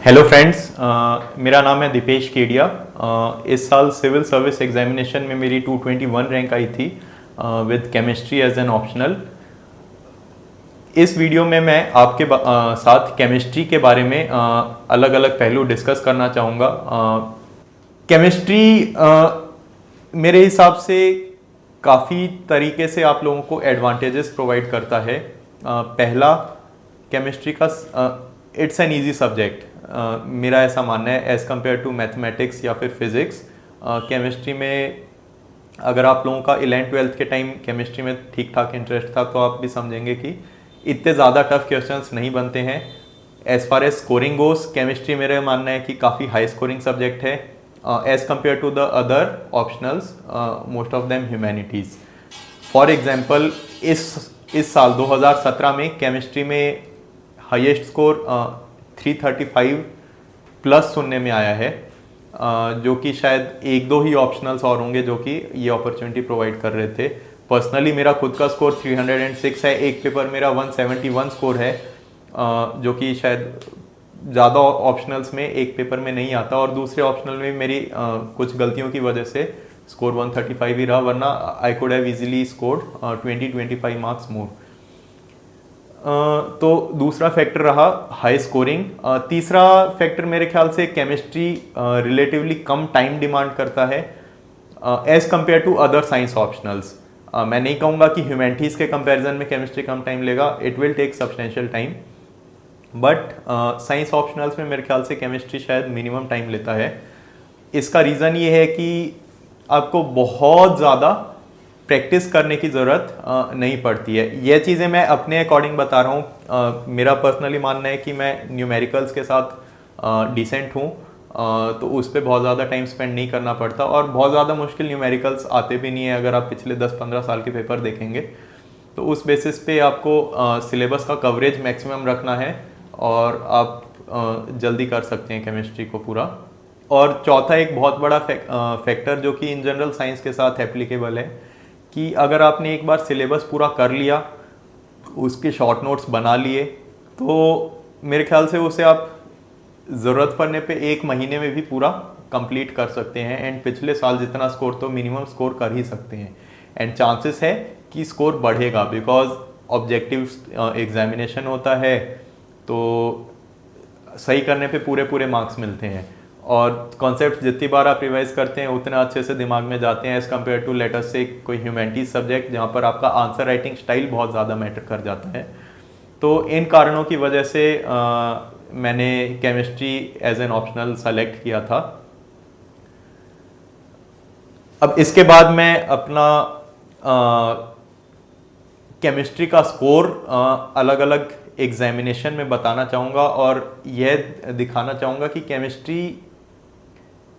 Hello friends, मेरा नाम है दीपेश केडिया। इस साल सिविल सर्विस एग्जामिनेशन में मेरी 221 रैंक आई थी with chemistry as an optional. इस वीडियो में मैं आपके साथ केमिस्ट्री के बारे में अलग अलग पहलू डिस्कस करना चाहूँगा। केमिस्ट्री मेरे हिसाब से काफ़ी तरीके से आप लोगों को एडवांटेजेस प्रोवाइड करता है। पहला, केमिस्ट्री का इट्स एन ईजी सब्जेक्ट, मेरा ऐसा मानना है एज़ कम्पेयर टू मैथमेटिक्स या फिर फिज़िक्स। केमिस्ट्री में अगर आप लोगों का 11th-12th के टाइम केमिस्ट्री में ठीक ठाक इंटरेस्ट था तो आप भी समझेंगे कि इतने ज़्यादा टफ क्वेश्चंस नहीं बनते हैं। As far as scoring goes, chemistry मेरा मानना है कि काफ़ी हाई स्कोरिंग सब्जेक्ट है as compared to the other optionals, most of them humanities. For example इस साल 2017 में केमिस्ट्री में हाईएस्ट स्कोर 335 प्लस सुनने में आया है, जो कि शायद एक दो ही ऑप्शनल्स और होंगे जो कि ये अपॉर्चुनिटी प्रोवाइड कर रहे थे। पर्सनली मेरा खुद का स्कोर 306 है, एक पेपर मेरा 171 स्कोर है, जो कि शायद ज़्यादा ऑप्शनल्स में एक पेपर में नहीं आता, और दूसरे ऑप्शनल में मेरी कुछ गलतियों की वजह से स्कोर 135 ही रहा, वरना I could have easily scored 20-25 marks more. तो दूसरा फैक्टर रहा हाई स्कोरिंग। तीसरा फैक्टर मेरे ख्याल से केमिस्ट्री रिलेटिवली कम टाइम डिमांड करता है as compare to other science optionals. मैं नहीं कहूँगा कि ह्यूमैनिटीज़ के कंपैरिजन में केमिस्ट्री कम टाइम लेगा, it will take substantial time, but science optionals में मेरे ख्याल से केमिस्ट्री शायद मिनिमम टाइम लेता है। इसका रीज़न ये है कि आपको बहुत ज़्यादा प्रैक्टिस करने की ज़रूरत नहीं पड़ती है। ये चीज़ें मैं अपने अकॉर्डिंग बता रहा हूँ। मेरा पर्सनली मानना है कि मैं न्यूमेरिकल्स के साथ डिसेंट हूँ, तो उस पर बहुत ज़्यादा टाइम स्पेंड नहीं करना पड़ता, और बहुत ज़्यादा मुश्किल न्यूमेरिकल्स आते भी नहीं है। अगर आप पिछले 10-15 साल के पेपर देखेंगे तो उस बेसिस पे आपको सिलेबस का कवरेज मैक्सिमम रखना है और आप जल्दी कर सकते हैं केमिस्ट्री को पूरा। और चौथा एक बहुत बड़ा फैक्टर जो कि इन जनरल साइंस के साथ एप्लीकेबल है कि अगर आपने एक बार सिलेबस पूरा कर लिया, उसके शॉर्ट नोट्स बना लिए, तो मेरे ख्याल से उसे आप ज़रूरत पड़ने पे एक महीने में भी पूरा कंप्लीट कर सकते हैं, एंड पिछले साल जितना स्कोर तो मिनिमम स्कोर कर ही सकते हैं, एंड चांसेस है कि स्कोर बढ़ेगा बिकॉज ऑब्जेक्टिव एग्जामिनेशन होता है, तो सही करने पे पूरे पूरे मार्क्स मिलते हैं, और कॉन्सेप्ट जितनी बार आप रिवाइज करते हैं उतना अच्छे से दिमाग में जाते हैं एज़ कम्पेयर टू लेटर से कोई ह्यूमैनिटीज सब्जेक्ट जहाँ पर आपका आंसर राइटिंग स्टाइल बहुत ज़्यादा मैटर कर जाता है। तो इन कारणों की वजह से मैंने chemistry as an optional select किया था। अब इसके बाद मैं अपना केमिस्ट्री का स्कोर अलग अलग एग्जामिनेशन में बताना चाहूँगा, और यह दिखाना चाहूँगा कि केमिस्ट्री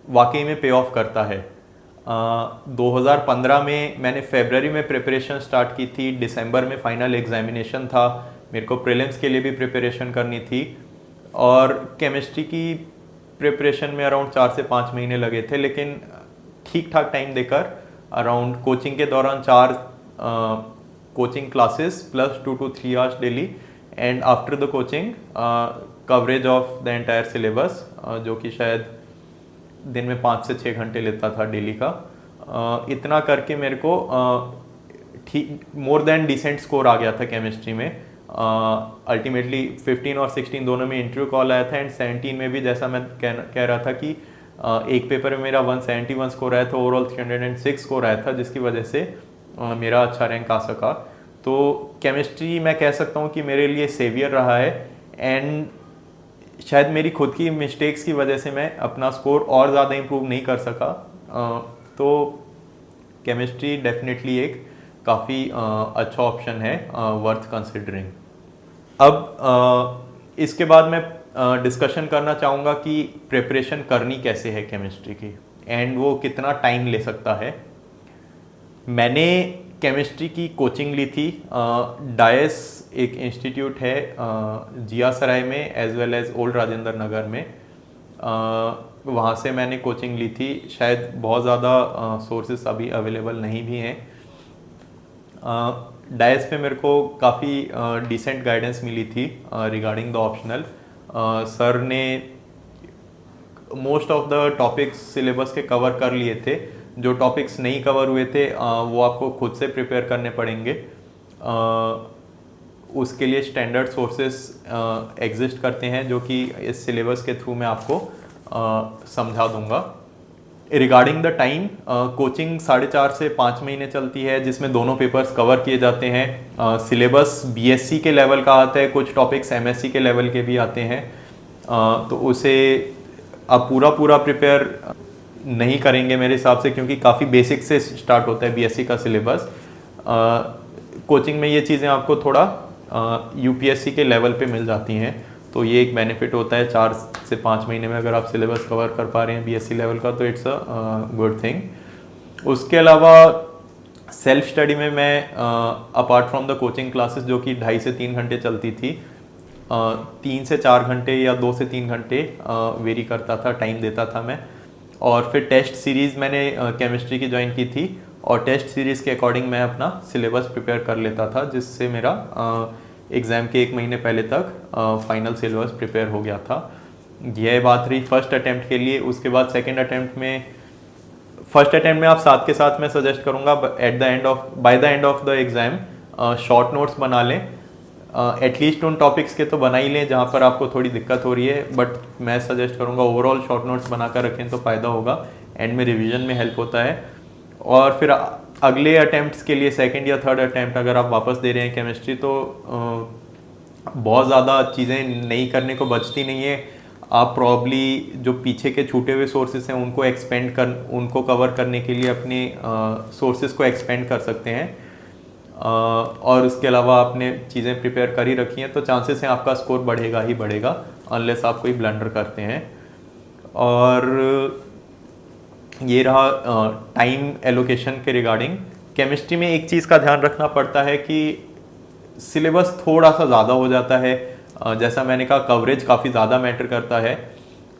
वाकई में पे ऑफ करता है। 2015 में मैंने फरवरी में प्रिपरेशन स्टार्ट की थी, दिसंबर में फाइनल एग्जामिनेशन था, मेरे को प्रीलिम्स के लिए भी प्रिपरेशन करनी थी, और केमिस्ट्री की प्रिपरेशन में अराउंड 4 से 5 महीने लगे थे, लेकिन ठीक ठाक टाइम देकर अराउंड कोचिंग के दौरान 4 coaching classes plus 2 to 3 hours daily, and after the coaching coverage of the entire syllabus, जो कि शायद दिन में 5 से 6 घंटे लेता था डेली का। इतना करके मेरे को ठीक मोर देन डिसेंट स्कोर आ गया था केमिस्ट्री में। अल्टीमेटली 15 और 16 दोनों में इंटरव्यू कॉल आया था, एंड 17 में भी जैसा मैं कह रहा था कि एक पेपर में मेरा 171 स्कोर आया था, ओवरऑल 306 स्कोर आया था, जिसकी वजह से मेरा अच्छा रैंक आ सका। तो केमिस्ट्री मैं कह सकता हूँ कि मेरे लिए सेवियर रहा है, एंड शायद मेरी खुद की मिस्टेक्स की वजह से मैं अपना स्कोर और ज़्यादा इम्प्रूव नहीं कर सका। तो केमिस्ट्री डेफिनेटली एक काफ़ी अच्छा ऑप्शन है, वर्थ कंसिडरिंग। अब इसके बाद मैं डिस्कशन करना चाहूँगा कि प्रिपरेशन करनी कैसे है केमिस्ट्री की, एंड वो कितना टाइम ले सकता है। मैंने केमिस्ट्री की कोचिंग ली थी, डायस एक इंस्टीट्यूट है जिया सराय में as well as old Rajendra Nagar में, वहाँ से मैंने कोचिंग ली थी। शायद बहुत ज़्यादा सोर्सेस अभी अवेलेबल नहीं भी हैं। डायस पे मेरे को काफ़ी डिसेंट गाइडेंस मिली थी रिगार्डिंग द ऑप्शनल। सर ने most of the topics syllabus के कवर कर लिए थे। जो टॉपिक्स नहीं कवर हुए थे वो आपको खुद से प्रिपेयर करने पड़ेंगे। उसके लिए स्टैंडर्ड सोर्सेस एग्जिस्ट करते हैं जो कि इस सिलेबस के थ्रू मैं आपको समझा दूंगा। रिगार्डिंग द टाइम, कोचिंग 4.5 से 5 महीने चलती है जिसमें दोनों पेपर्स कवर किए जाते हैं। सिलेबस बीएससी के लेवल का आता है, कुछ टॉपिक्स एमएससी के लेवल के भी आते हैं। तो उसे आप पूरा प्रिपेयर नहीं करेंगे मेरे हिसाब से, क्योंकि काफ़ी बेसिक से स्टार्ट होता है बीएससी का सिलेबस। कोचिंग में ये चीज़ें आपको थोड़ा यूपीएससी के लेवल पे मिल जाती हैं, तो ये एक बेनिफिट होता है। 4 से 5 महीने में अगर आप सिलेबस कवर कर पा रहे हैं बीएससी लेवल का तो इट्स अ गुड थिंग। उसके अलावा सेल्फ स्टडी में मैं apart from the coaching classes जो कि 2.5 से 3 घंटे चलती थी, 3 से 4 घंटे या 2 से 3 घंटे वेरी करता था, टाइम देता था मैं। और फिर टेस्ट सीरीज़ मैंने केमिस्ट्री की ज्वाइन की थी और टेस्ट सीरीज़ के अकॉर्डिंग मैं अपना सिलेबस प्रिपेयर कर लेता था, जिससे मेरा एग्ज़ाम के 1 महीने पहले तक फाइनल सिलेबस प्रिपेयर हो गया था। यह बात रही फर्स्ट अटैम्प्ट के लिए। उसके बाद सेकंड अटैम्प्ट में, फर्स्ट अटैम्प्ट में आप साथ के साथ मैं सजेस्ट करूँगा by the end of the exam short notes बना लें। एटलीस्ट उन टॉपिक्स के तो बना ही लें जहाँ पर आपको थोड़ी दिक्कत हो रही है, बट मैं सजेस्ट करूँगा ओवरऑल शॉर्ट नोट्स बना कर रखें तो फ़ायदा होगा, एंड में रिवीजन में हेल्प होता है। और फिर अगले अटैम्प्ट्स के लिए सेकंड या थर्ड अटैम्प्ट अगर आप वापस दे रहे हैं केमिस्ट्री तो बहुत ज़्यादा चीज़ें नहीं करने को बचती नहीं है। आप प्रॉब्ली जो पीछे के छूटे हुए सोर्सेस हैं उनको कवर करने के लिए अपने सोर्सेस को एक्सपेंड कर सकते हैं। और उसके अलावा आपने चीज़ें प्रिपेयर कर ही रखी हैं तो चांसेस हैं आपका स्कोर बढ़ेगा ही बढ़ेगा, अनलेस आप कोई ब्लंडर करते हैं। और ये रहा टाइम एलोकेशन के रिगार्डिंग। केमिस्ट्री में एक चीज़ का ध्यान रखना पड़ता है कि सिलेबस थोड़ा सा ज़्यादा हो जाता है। जैसा मैंने कहा, कवरेज काफ़ी ज़्यादा मैटर करता है,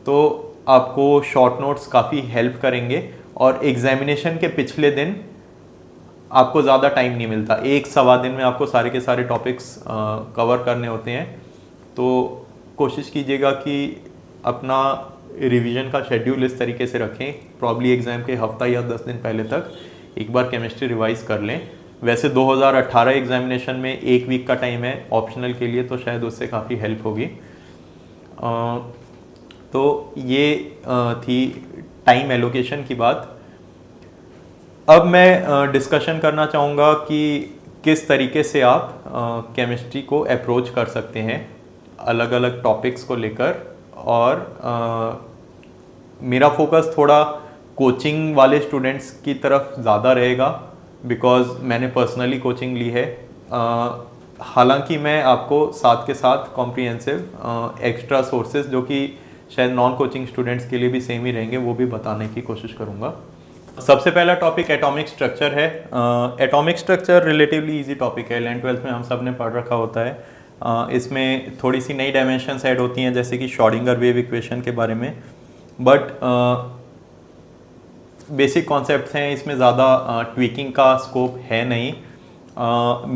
तो आपको शॉर्ट नोट्स काफ़ी हेल्प करेंगे। और एग्जामिनेशन के पिछले दिन आपको ज़्यादा टाइम नहीं मिलता, 1-1.25 दिन में आपको सारे के सारे टॉपिक्स कवर करने होते हैं। तो कोशिश कीजिएगा कि अपना रिवीजन का शेड्यूल इस तरीके से रखें, प्रॉब्ली एग्ज़ाम के हफ्ता या 10 दिन पहले तक एक बार केमिस्ट्री रिवाइज कर लें। वैसे 2018 एग्जामिनेशन में 1 वीक का टाइम है ऑप्शनल के लिए, तो शायद उससे काफ़ी हेल्प होगी। तो ये थी टाइम एलोकेशन की बात। अब मैं डिस्कशन करना चाहूँगा कि किस तरीके से आप केमिस्ट्री को अप्रोच कर सकते हैं अलग अलग टॉपिक्स को लेकर। और मेरा फोकस थोड़ा कोचिंग वाले स्टूडेंट्स की तरफ ज़्यादा रहेगा, बिकॉज़ मैंने पर्सनली कोचिंग ली है। हालांकि मैं आपको साथ के साथ कॉम्प्रिहेंसिव एक्स्ट्रा सोर्सेज जो कि शायद नॉन कोचिंग स्टूडेंट्स के लिए भी सेम ही रहेंगे वो भी बताने की कोशिश करूँगा। सबसे पहला टॉपिक एटॉमिक स्ट्रक्चर है। Atomic structure relatively easy topic है, 11th-12th में हम सब ने पढ़ रखा होता है। इसमें थोड़ी सी नई डायमेंशंस ऐड होती हैं, जैसे कि श्रोडिंगर वेव इक्वेशन के बारे में, बट बेसिक कॉन्सेप्ट्स हैं, इसमें ज़्यादा ट्वीकिंग का स्कोप है नहीं।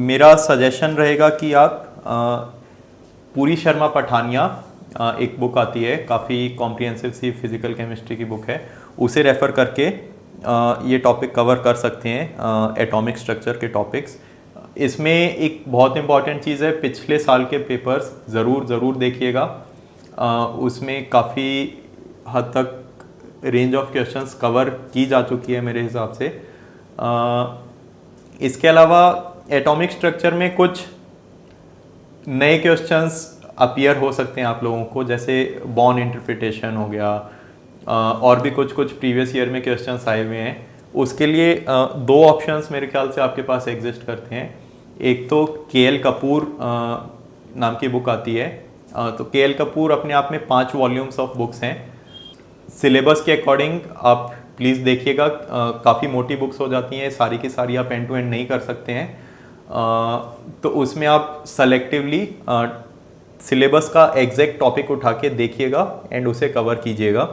मेरा सजेशन रहेगा कि आप पूरी शर्मा पठानिया एक बुक आती है, काफ़ी कॉम्प्रिहेंसिव सी फिजिकल केमिस्ट्री की बुक है, उसे रेफ़र करके ये टॉपिक कवर कर सकते हैं, एटॉमिक स्ट्रक्चर के टॉपिक्स। इसमें एक बहुत इंपॉर्टेंट चीज़ है, पिछले साल के पेपर्स ज़रूर देखिएगा। उसमें काफ़ी हद तक रेंज ऑफ क्वेश्चंस कवर की जा चुकी है मेरे हिसाब से। इसके अलावा एटॉमिक स्ट्रक्चर में कुछ नए क्वेश्चंस अपीयर हो सकते हैं आप लोगों को, जैसे बॉर्न इंटरप्रिटेशन हो गया, और भी कुछ प्रीवियस ईयर में क्वेश्चंस आए हुए हैं। उसके लिए 2 ऑप्शंस मेरे ख्याल से आपके पास एग्जिस्ट करते हैं। एक तो के.एल. कपूर नाम की बुक आती है, तो के.एल. कपूर अपने आप में 5 वॉल्यूम्स ऑफ बुक्स हैं। सिलेबस के अकॉर्डिंग आप प्लीज़ देखिएगा, काफ़ी मोटी बुक्स हो जाती हैं, सारी की सारी आप एंड टू एंड नहीं कर सकते हैं। तो उसमें आप सेलेक्टिवली सिलेबस का एग्जैक्ट टॉपिक उठा के देखिएगा एंड उसे कवर कीजिएगा,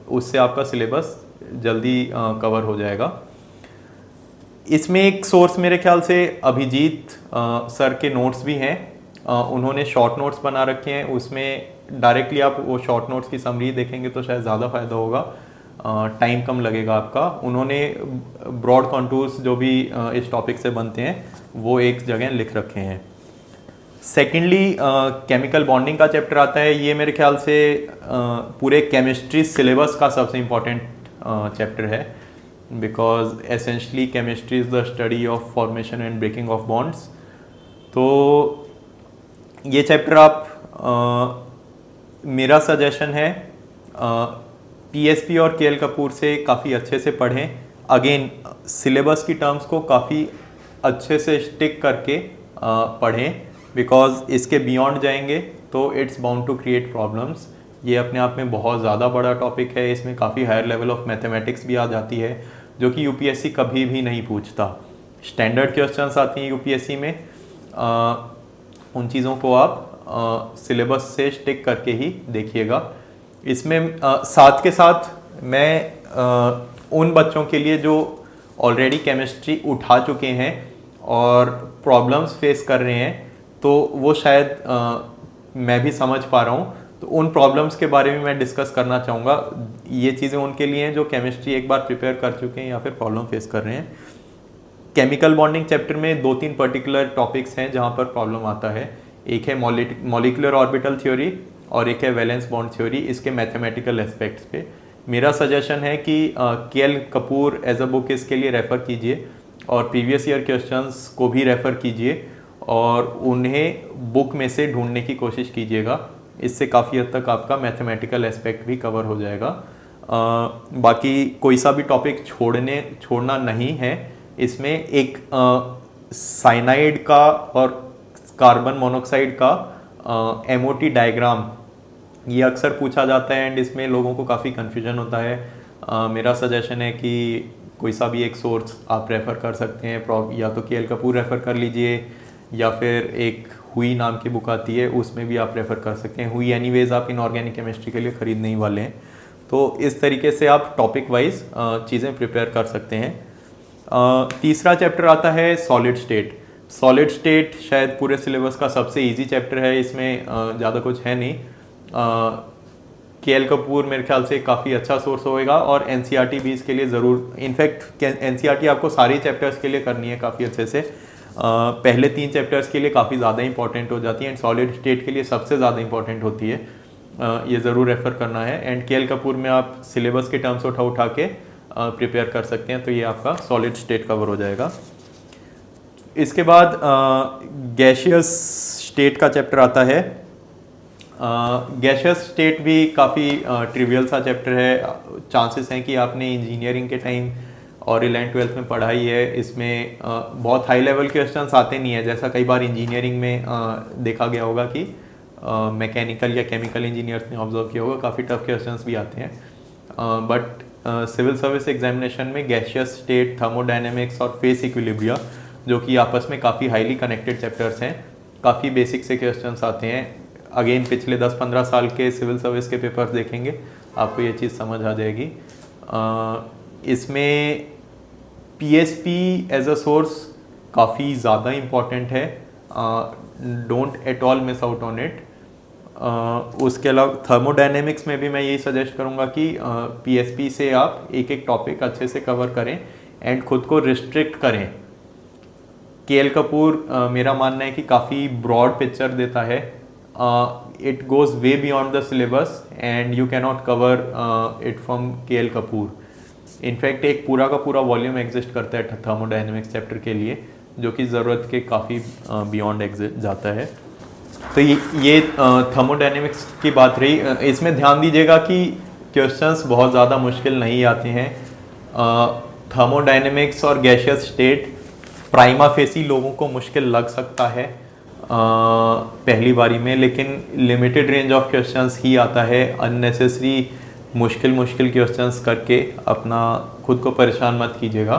उससे आपका सिलेबस जल्दी कवर हो जाएगा। इसमें एक सोर्स मेरे ख्याल से अभिजीत सर के नोट्स भी हैं, उन्होंने शॉर्ट नोट्स बना रखे हैं, उसमें डायरेक्टली आप वो शॉर्ट नोट्स की समरी देखेंगे तो शायद ज़्यादा फ़ायदा होगा, टाइम कम लगेगा आपका। उन्होंने ब्रॉड कॉन्टूर्स जो भी इस टॉपिक से बनते हैं वो एक जगह लिख रखे हैं। सेकेंडली केमिकल बॉन्डिंग का चैप्टर आता है। ये मेरे ख्याल से पूरे केमिस्ट्री सिलेबस का सबसे इम्पोर्टेंट चैप्टर है, because essentially chemistry is the study of formation and breaking of bonds. तो ये चैप्टर आप मेरा सजेशन है पीएसपी और केएल कपूर से काफ़ी अच्छे से पढ़ें। अगेन सिलेबस की टर्म्स को काफ़ी अच्छे से स्टिक करके पढ़ें, बिकॉज इसके बियॉन्ड जाएंगे तो it's bound to create problems. ये अपने आप में बहुत ज़्यादा बड़ा टॉपिक है, इसमें काफ़ी हायर लेवल ऑफ मैथमेटिक्स भी आ जाती है जो कि यूपीएससी कभी भी नहीं पूछता। स्टैंडर्ड क्वेश्चंस आती हैं यूपीएससी में, उन चीज़ों को आप सिलेबस से स्टिक करके ही देखिएगा। इसमें साथ के साथ मैं उन बच्चों के लिए जो ऑलरेडी केमिस्ट्री उठा चुके हैं और प्रॉब्लम्स फेस कर रहे हैं, तो वो शायद मैं भी समझ पा रहा हूँ, तो उन प्रॉब्लम्स के बारे में मैं डिस्कस करना चाहूँगा। ये चीज़ें उनके लिए हैं जो केमिस्ट्री एक बार प्रिपेयर कर चुके हैं या फिर प्रॉब्लम फेस कर रहे हैं। केमिकल बॉन्डिंग चैप्टर में 2-3 पर्टिकुलर टॉपिक्स हैं जहाँ पर प्रॉब्लम आता है। एक है मॉलिक्यूलर ऑर्बिटल थ्योरी और एक है वैलेंस बॉन्ड थ्योरी, इसके मैथमेटिकल एस्पेक्ट्स पे। मेरा सजेशन है कि K L Kapoor as a book इसके लिए रेफ़र कीजिए और प्रीवियस ईयर क्वेश्चंस को भी रेफ़र कीजिए और उन्हें बुक में से ढूंढने की कोशिश कीजिएगा। इससे काफ़ी हद तक आपका मैथमेटिकल एस्पेक्ट भी कवर हो जाएगा। बाकी कोई सा भी टॉपिक छोड़ना नहीं है। इसमें एक साइनाइड का और कार्बन मोनोक्साइड का MOT डायग्राम ये अक्सर पूछा जाता है एंड इसमें लोगों को काफ़ी कन्फ्यूजन होता है। मेरा सजेशन है कि कोई सा भी एक सोर्स आप रेफ़र कर सकते हैं, या तो केएल कपूर रेफ़र कर लीजिए या फिर एक हुई नाम की बुक आती है उसमें भी आप रेफ़र कर सकते हैं। हुई एनीवेज आप इनऑर्गेनिक केमिस्ट्री के लिए ख़रीदने ही वाले हैं, तो इस तरीके से आप टॉपिक वाइज चीज़ें प्रिपेयर कर सकते हैं। तीसरा चैप्टर आता है सॉलिड स्टेट। सॉलिड स्टेट शायद पूरे सिलेबस का सबसे इजी चैप्टर है, इसमें ज़्यादा कुछ है नहीं। केएल कपूर मेरे ख्याल से काफ़ी अच्छा सोर्स होएगा और एनसीईआरटी भी इसके लिए ज़रूर, इनफैक्ट एनसीईआरटी आपको सारी चैप्टर्स के लिए करनी है काफ़ी अच्छे से। पहले 3 चैप्टर्स के लिए काफ़ी ज़्यादा इंपॉर्टेंट हो जाती है एंड सॉलिड स्टेट के लिए सबसे ज़्यादा इंपॉर्टेंट होती है। ये ज़रूर रेफ़र करना है एंड केएल कपूर में आप सिलेबस के टर्म्स उठा के प्रिपेयर कर सकते हैं, तो ये आपका सॉलिड स्टेट कवर हो जाएगा। इसके बाद गैशियस स्टेट का चैप्टर आता है। गैशियस स्टेट भी काफ़ी ट्रिवियल सा चैप्टर है। चांसेस हैं कि आपने इंजीनियरिंग के टाइम और 11th-12th में पढ़ाई है। इसमें बहुत हाई लेवल क्वेश्चंस आते नहीं है, जैसा कई बार इंजीनियरिंग में देखा गया होगा कि मैकेनिकल या केमिकल इंजीनियर्स ने ऑब्जर्व किया होगा, काफ़ी टफ क्वेश्चंस भी आते हैं। बट सिविल सर्विस एग्जामिनेशन में गैशियस स्टेट, थर्मोडायनेमिक्स और फेस इक्विलिब्रिया, जो कि आपस में काफ़ी हाईली कनेक्टेड चैप्टर्स हैं, काफ़ी बेसिक से क्वेश्चंस आते हैं। अगेन पिछले 10-15 साल के सिविल सर्विस के पेपर्स देखेंगे आपको ये चीज़ समझ आ जाएगी। इसमें पीएसपी एज अ सोर्स काफ़ी ज़्यादा इम्पॉर्टेंट है, don't at all miss out on it. उसके अलावा थर्मोडायनेमिक्स में भी मैं यही सजेस्ट करूँगा कि पीएसपी से आप एक टॉपिक अच्छे से कवर करें एंड खुद को रिस्ट्रिक्ट करें। केएल कपूर मेरा मानना है कि काफ़ी ब्रॉड पिक्चर देता है। It goes way beyond the syllabus and you can not cover it from KL Kapoor. In fact एक पूरा का पूरा वॉल्यूम एग्जिस्ट करता है थर्मोडायनेमिक्स चैप्टर के लिए, जो कि ज़रूरत के काफ़ी बियॉन्ड एग्जिस्ट जाता है। तो ये थर्मोडायनेमिक्स की बात रही। इसमें ध्यान दीजिएगा कि क्वेश्चंस बहुत ज़्यादा मुश्किल नहीं आते हैं। थर्मोडायनेमिक्स और गैशियस स्टेट प्राइमा फेसी लोगों को मुश्किल लग सकता है पहली बारी में, लेकिन लिमिटेड रेंज ऑफ क्वेश्चंस ही आता है। अननेसेसरी मुश्किल क्वेश्चंस करके अपना खुद को परेशान मत कीजिएगा।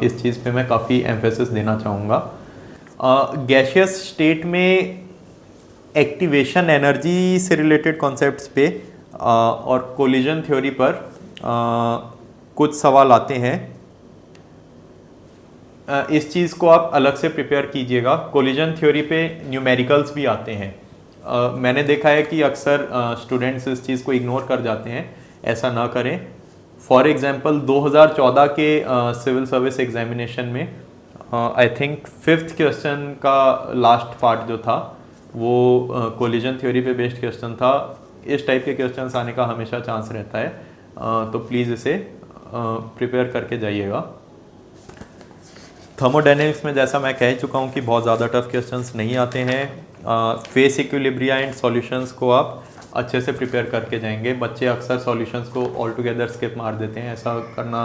इस चीज़ पे मैं काफ़ी एम्फेसिस देना चाहूँगा। गैशियस स्टेट में एक्टिवेशन एनर्जी से रिलेटेड कॉन्सेप्ट्स पे और कोलिजन थ्योरी पर कुछ सवाल आते हैं। इस चीज़ को आप अलग से प्रिपेयर कीजिएगा। कोलिजन थ्योरी पे न्यूमेरिकल्स भी आते हैं। मैंने देखा है कि अक्सर स्टूडेंट्स इस चीज़ को इग्नोर कर जाते हैं, ऐसा ना करें। फॉर एग्जांपल 2014 के सिविल सर्विस एग्जामिनेशन में आई थिंक 5th क्वेश्चन का लास्ट पार्ट जो था वो कोलिजन थ्योरी पे बेस्ड क्वेश्चन था। इस टाइप के क्वेश्चंस आने का हमेशा चांस रहता है, तो प्लीज़ इसे प्रिपेयर करके जाइएगा। थर्मोडायनेमिक्स में जैसा मैं कह चुका हूँ कि बहुत ज़्यादा टफ क्वेश्चंस नहीं आते हैं। फेस इक्विलिब्रिया एंड सॉल्यूशंस को आप अच्छे से प्रिपेयर करके जाएंगे। बच्चे अक्सर सॉल्यूशंस को ऑल टुगेदर स्किप मार देते हैं, ऐसा करना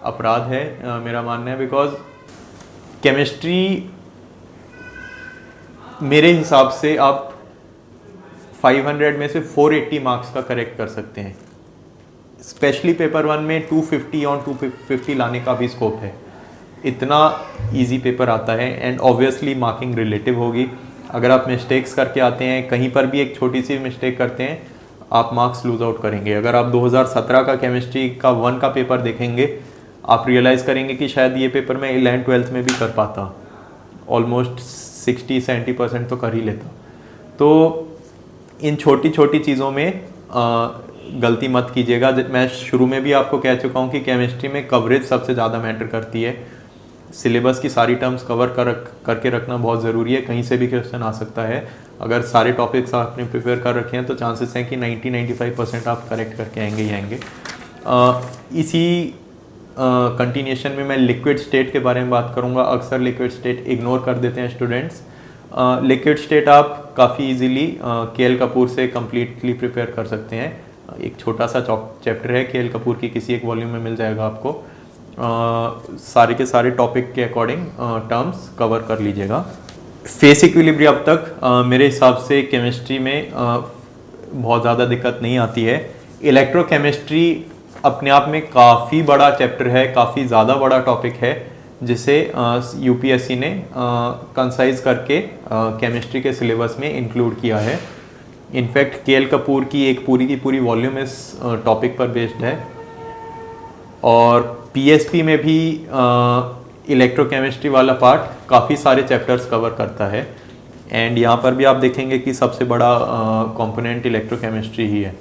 अपराध है मेरा मानना है। बिकॉज केमिस्ट्री मेरे हिसाब से आप 500 में से 480 मार्क्स का करेक्ट कर सकते हैं। स्पेशली पेपर 1 में 250 और 250 लाने का भी स्कोप है। इतना इजी पेपर आता है एंड ऑब्वियसली मार्किंग रिलेटिव होगी। अगर आप मिस्टेक्स करके आते हैं, कहीं पर भी एक छोटी सी मिस्टेक करते हैं, आप मार्क्स लूज आउट करेंगे। अगर आप 2017 का केमिस्ट्री का 1 का पेपर देखेंगे, आप रियलाइज़ करेंगे कि शायद ये पेपर मैं 11th-12th में भी कर पाता, ऑलमोस्ट 60-70% तो कर ही लेता। तो इन छोटी छोटी चीज़ों में गलती मत कीजिएगा। मैं शुरू में भी आपको कह चुका हूँ कि केमिस्ट्री में कवरेज सबसे ज़्यादा मैटर करती है। सिलेबस की सारी टर्म्स कवर करके रखना बहुत ज़रूरी है, कहीं से भी क्वेश्चन आ सकता है। अगर सारे टॉपिक्स आपने प्रिपेयर कर रखे हैं तो चांसेस हैं कि 90-95% आप करेक्ट करके आएंगे ही आएंगे। इसी कंटिन्यूशन में मैं लिक्विड स्टेट के बारे में बात करूँगा। अक्सर लिक्विड स्टेट इग्नोर कर देते हैं स्टूडेंट्स। लिक्विड स्टेट आप काफ़ी इजीली के.एल. कपूर से कम्प्लीटली प्रिपेयर कर सकते हैं। एक छोटा सा चैप्टर है के.एल. कपूर की, किसी एक वॉल्यूम में मिल जाएगा आपको। सारे के सारे टॉपिक के अकॉर्डिंग टर्म्स कवर कर लीजिएगा। फेस इक्विलिब्रियम अब तक मेरे हिसाब से केमिस्ट्री में बहुत ज़्यादा दिक्कत नहीं आती है। इलेक्ट्रोकेमिस्ट्री अपने आप में काफ़ी बड़ा चैप्टर है, काफ़ी ज़्यादा बड़ा टॉपिक है, जिसे यूपीएससी ने कंसाइज करके केमिस्ट्री के सिलेबस में इंक्लूड किया है। In fact KL. कपूर की एक पूरी की पूरी वॉल्यूम इस टॉपिक पर बेस्ड है। और पीएसपी में भी इलेक्ट्रोकेमिस्ट्री वाला पार्ट काफ़ी सारे चैप्टर्स कवर करता है। एंड यहाँ पर भी आप देखेंगे कि सबसे बड़ा कंपोनेंट इलेक्ट्रोकेमिस्ट्री ही है।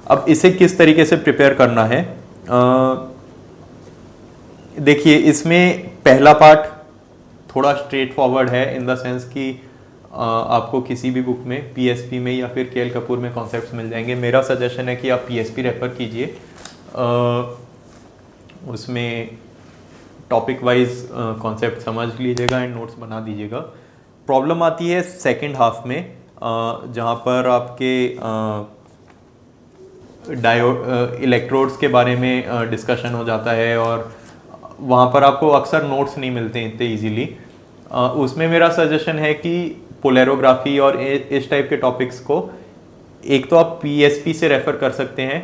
अब इसे किस तरीके से प्रिपेयर करना है, देखिए इसमें पहला पार्ट थोड़ा स्ट्रेट फॉरवर्ड है इन द सेंस कि आपको किसी भी बुक में पीएसपी में या फिर के.एल. कपूर में कॉन्सेप्ट्स मिल जाएंगे। मेरा सजेशन है कि आप पीएसपी रेफर कीजिए, उसमें टॉपिक वाइज कॉन्सेप्ट समझ लीजिएगा एंड नोट्स बना दीजिएगा। प्रॉब्लम आती है सेकंड हाफ में, जहाँ पर आपके इलेक्ट्रोड्स के बारे में डिस्कशन हो जाता है और वहाँ पर आपको अक्सर नोट्स नहीं मिलते इतने इजीली। उसमें मेरा सजेशन है कि पोलैरोग्राफी और इस टाइप के टॉपिक्स को एक तो आप पीएसपी से रेफ़र कर सकते हैं,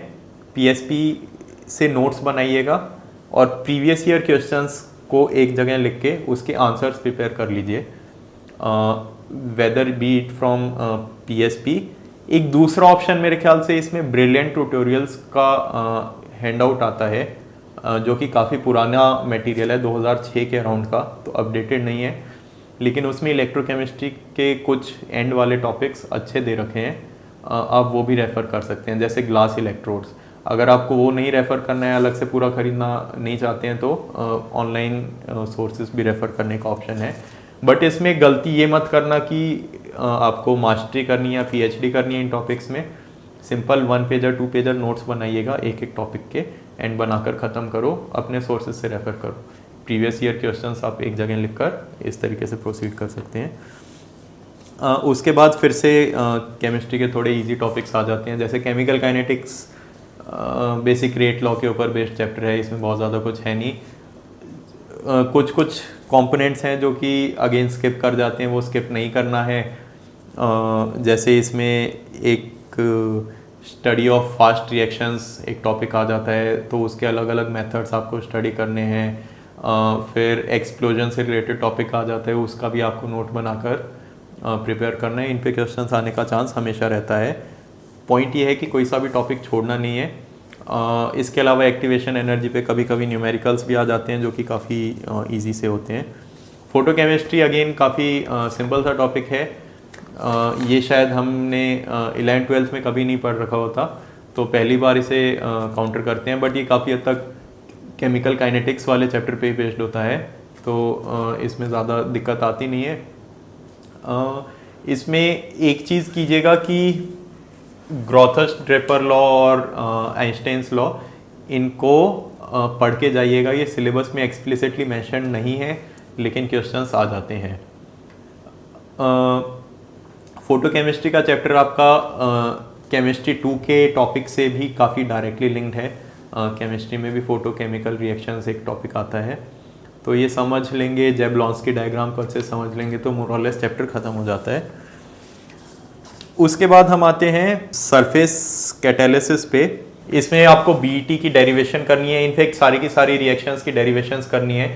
पीएसपी से नोट्स बनाइएगा और प्रीवियस ईयर क्वेश्चंस को एक जगह लिख के उसके आंसर्स प्रिपेयर कर लीजिए, whether be it from PSP. एक दूसरा ऑप्शन मेरे ख्याल से इसमें ब्रिलियंट ट्यूटोरियल्स का हैंडआउट आता है, जो कि काफ़ी पुराना मटेरियल है, 2006 के अराउंड का, तो अपडेटेड नहीं है, लेकिन उसमें इलेक्ट्रोकेमिस्ट्री के कुछ एंड वाले टॉपिक्स अच्छे दे रखे हैं। आप वो भी रेफ़र कर सकते हैं, जैसे ग्लास इलेक्ट्रोड्स। अगर आपको वो नहीं रेफ़र करना है, अलग से पूरा खरीदना नहीं चाहते हैं, तो ऑनलाइन सोर्सेज भी रेफ़र करने का ऑप्शन है। बट इसमें गलती ये मत करना कि आपको मास्टरी करनी है या पीएचडी करनी है इन टॉपिक्स में। सिंपल 1 पेजर 2 पेजर नोट्स बनाइएगा एक एक टॉपिक के, एंड बनाकर ख़त्म करो, अपने सोर्सेज से रेफ़र करो। प्रीवियस ईयर क्वेश्चंस आप एक जगह लिखकर इस तरीके से प्रोसीड कर सकते हैं। उसके बाद फिर से केमिस्ट्री के थोड़े इजी टॉपिक्स आ जाते हैं, जैसे chemical kinetics basic rate law के ऊपर बेस्ड चैप्टर है, इसमें बहुत ज़्यादा कुछ है नहीं। कुछ कंपोनेंट्स हैं जो कि अगेन स्किप कर जाते हैं, वो स्किप नहीं करना है। जैसे इसमें एक स्टडी ऑफ फास्ट रिएक्शंस एक टॉपिक आ जाता है, तो उसके अलग अलग मेथड्स आपको स्टडी करने हैं। फिर एक्सप्लोजन से रिलेटेड टॉपिक आ जाता है, उसका भी आपको नोट बनाकर प्रिपेयर करना है। इन पे क्वेश्चंस आने का चांस हमेशा रहता है। पॉइंट ये है कि कोई सा भी टॉपिक छोड़ना नहीं है। इसके अलावा एक्टिवेशन एनर्जी पे कभी कभी न्यूमेरिकल्स भी आ जाते हैं, जो कि काफ़ी ईजी से होते हैं। फोटोकेमिस्ट्री अगेन काफ़ी सिंपल सा टॉपिक है, ये शायद हमने 11th-12th में कभी नहीं पढ़ रखा होता, तो पहली बार इसे काउंटर करते हैं, बट ये काफ़ी हद तक केमिकल काइनेटिक्स वाले चैप्टर पे बेस्ड होता है, तो इसमें ज़्यादा दिक्कत आती नहीं है। इसमें एक चीज़ कीजिएगा कि ग्रॉथस-ड्रेपर लॉ और आइंस्टाइन्स लॉ, इनको पढ़ के जाइएगा। ये सिलेबस में एक्सप्लिसिटली मेंशन नहीं है, लेकिन क्वेश्चंस आ जाते हैं। फोटोकेमिस्ट्री का चैप्टर आपका केमिस्ट्री 2 के टॉपिक से भी काफ़ी डायरेक्टली लिंक्ड है। केमिस्ट्री में भी फोटोकेमिकल रिएक्शंस एक टॉपिक आता है, तो ये समझ लेंगे, जैबलॉन्स्की डायग्राम को अच्छे समझ लेंगे तो मोर और लेस चैप्टर ख़त्म हो जाता है। उसके बाद हम आते हैं सरफेस कैटालिसिस पे। इसमें आपको बीईटी की डेरिवेशन करनी है, इनफैक्ट सारी की सारी रिएक्शंस की डेरिवेशंस करनी है।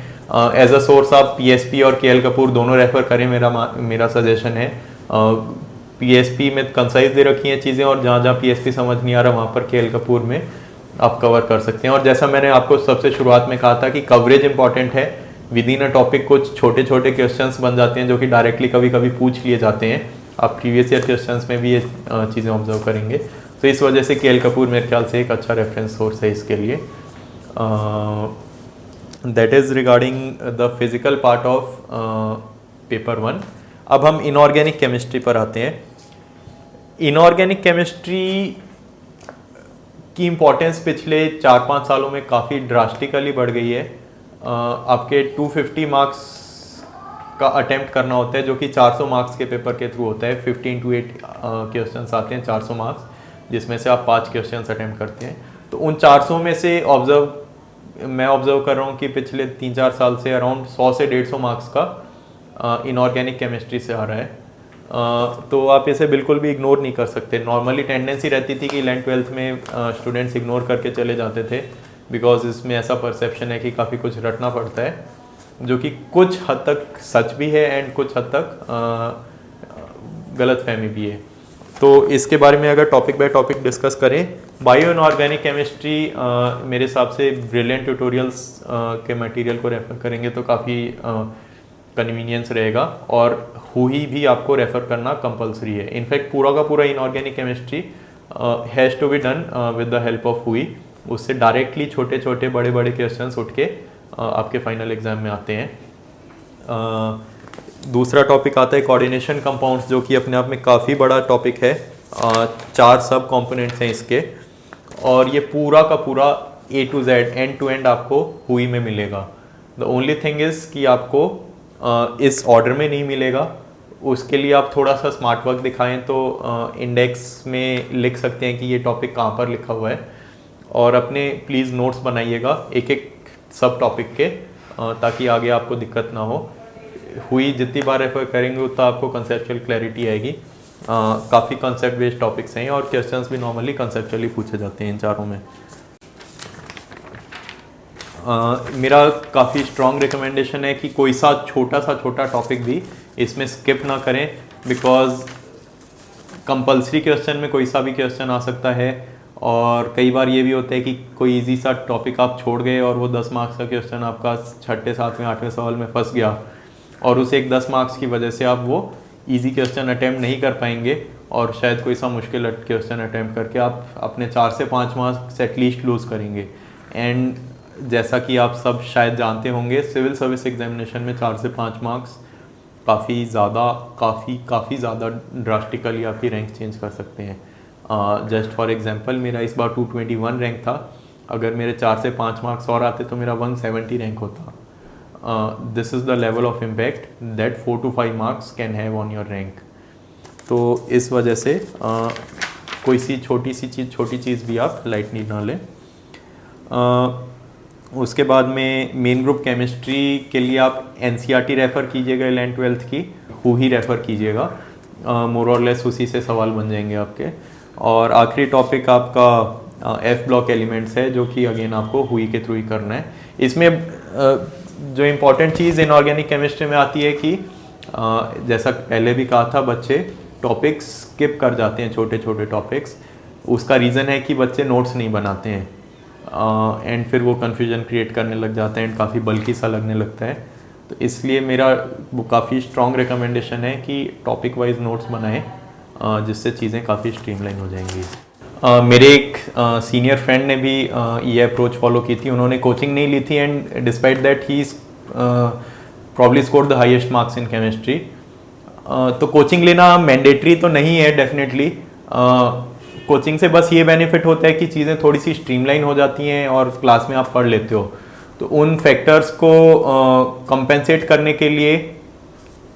एज अ सोर्स आप पीएसपी और केएल कपूर दोनों रेफर करें, मेरा सजेशन है। पीएसपी में कंसाइज दे रखी हैं चीज़ें, और जहाँ जहाँ पीएसपी समझ नहीं आ रहा वहाँ पर केएल कपूर में आप कवर कर सकते हैं। और जैसा मैंने आपको सबसे शुरुआत में कहा था कि कवरेज इंपॉर्टेंट है। विद इन अ टॉपिक कुछ छोटे छोटे क्वेश्चंस बन जाते हैं जो कि डायरेक्टली कभी कभी पूछ लिए जाते हैं। आप प्रीवियस ईयर क्वेश्चंस में भी ये चीज़ें ऑब्जर्व करेंगे, तो इस वजह से केएल कपूर मेरे ख्याल से एक अच्छा रेफरेंस सोर्स है इसके लिए। That is regarding the physical part of paper 1। अब हम इनऑर्गेनिक केमिस्ट्री पर आते हैं। इनऑर्गेनिक केमिस्ट्री की इम्पोर्टेंस पिछले 4-5 सालों में काफ़ी ड्रास्टिकली बढ़ गई है। आपके 250 मार्क्स का अटेम्प्ट करना होता है, जो कि 400 मार्क्स के पेपर के थ्रू होता है। 15 to 8 क्वेश्चंस आते हैं, 400 मार्क्स, जिसमें से आप 5 क्वेश्चंस अटेम्प्ट करते हैं। तो उन 400 में से मैं ऑब्जर्व कर रहा हूँ कि पिछले 3-4 साल से अराउंड 100 से 150 मार्क्स का इनऑर्गेनिक केमिस्ट्री से आ रहा है। तो आप इसे बिल्कुल भी इग्नोर नहीं कर सकते। नॉर्मली टेंडेंसी रहती थी कि 11th-12th में स्टूडेंट्स इग्नोर करके चले जाते थे, बिकॉज इसमें ऐसा परसेप्शन है कि काफ़ी कुछ रटना पड़ता है, जो कि कुछ हद तक सच भी है एंड कुछ हद तक गलत फहमी भी है। तो इसके बारे में अगर टॉपिक बाय टॉपिक डिस्कस करें, बायो इनऑर्गेनिक केमिस्ट्री मेरे हिसाब से ब्रिलियंट ट्यूटोरियल्स के मटेरियल को रेफर करेंगे तो काफ़ी कन्वीनियंस रहेगा, और हुई भी आपको रेफर करना कंपलसरी है। इनफैक्ट पूरा का पूरा inorganic chemistry has to be done with the help of हुई। उससे डायरेक्टली छोटे छोटे बड़े बड़े क्वेश्चंस उठ के आपके फाइनल एग्जाम में आते हैं। दूसरा टॉपिक आता है कोऑर्डिनेशन कंपाउंड्स, जो कि अपने आप में काफ़ी बड़ा टॉपिक है। 4 सब कंपोनेंट्स हैं इसके, और ये पूरा का पूरा A to Z end to end आपको हुई में मिलेगा। द ओनली थिंग इज़ कि आपको इस ऑर्डर में नहीं मिलेगा। उसके लिए आप थोड़ा सा स्मार्ट वर्क दिखाएं तो इंडेक्स में लिख सकते हैं कि ये टॉपिक कहाँ पर लिखा हुआ है, और अपने प्लीज़ नोट्स बनाइएगा एक एक सब टॉपिक के, ताकि आगे आपको दिक्कत ना हो। हुई जितनी बार रेफर करेंगे उतना आपको कंसेप्चुअल क्लैरिटी आएगी। काफ़ी कंसेप्ट बेस्ड टॉपिक्स हैं, और क्वेश्चंस भी नॉर्मली कंसेप्चुअली पूछे जाते हैं इन चारों में। मेरा काफ़ी स्ट्रॉन्ग रिकमेंडेशन है कि कोई सा छोटा टॉपिक भी इसमें स्किप ना करें, बिकॉज कंपलसरी क्वेश्चन में कोई सा भी क्वेश्चन आ सकता है, और कई बार ये भी होता है कि कोई इजी सा टॉपिक आप छोड़ गए और वो 10 मार्क्स का क्वेश्चन आपका 6ठे 7वें 8वें सवाल में फंस गया, और उस एक 10 मार्क्स की वजह से आप वो इजी क्वेश्चन अटैम्प्ट नहीं कर पाएंगे, और शायद कोई सा मुश्किल क्वेश्चन अटैम्प्ट करके आप अपने 4 से 5 मार्क्स एटलीस्ट लूज़ करेंगे। एंड जैसा कि आप सब शायद जानते होंगे, सिविल सर्विस एग्जामिनेशन में 4 से 5 मार्क्स काफ़ी ज़्यादा ड्रास्टिकली आपकी रैंक चेंज कर सकते हैं। जस्ट फॉर एग्जांपल, मेरा इस बार 221 रैंक था, अगर मेरे 4 से 5 मार्क्स और आते तो मेरा 170 रैंक होता। This is the level of impact that 4 to 5 marks can have on your rank. तो इस वजह से कोई सी छोटी चीज़ भी आप लाइटली ना लें। उसके बाद में मेन ग्रुप केमिस्ट्री के लिए आप एनसीईआरटी रेफ़र कीजिएगा 11th-12th की, ही रेफ़र कीजिएगा, मोर और लेस उसी से सवाल बन जाएंगे आपके। और आखिरी टॉपिक आपका एफ ब्लॉक एलिमेंट्स है, जो कि अगेन आपको हुई के थ्रू ही करना है। इसमें जो इम्पोर्टेंट चीज़ इनऑर्गेनिक केमिस्ट्री में आती है कि जैसा पहले भी कहा था, बच्चे टॉपिक्स स्किप कर जाते हैं, छोटे टॉपिक्स। उसका रीज़न है कि बच्चे नोट्स नहीं बनाते हैं, एंड फिर वो कन्फ्यूजन क्रिएट करने लग जाते हैं एंड काफ़ी बल्कि सा लगने लगता है। तो इसलिए मेरा वो काफ़ी स्ट्रॉन्ग रिकमेंडेशन है कि टॉपिक वाइज नोट्स बनाएं, जिससे चीज़ें काफ़ी स्ट्रीमलाइन हो जाएंगी। मेरे एक सीनियर फ्रेंड ने भी ये अप्रोच फॉलो की थी। उन्होंने कोचिंग नहीं ली थी and despite that he probably scored the highest marks in chemistry. तो कोचिंग लेना मैंडेटरी तो नहीं है डेफिनेटली। कोचिंग से बस ये बेनिफिट होता है कि चीज़ें थोड़ी सी स्ट्रीमलाइन हो जाती हैं और क्लास में आप पढ़ लेते हो। तो उन फैक्टर्स को कंपेंसेट करने के लिए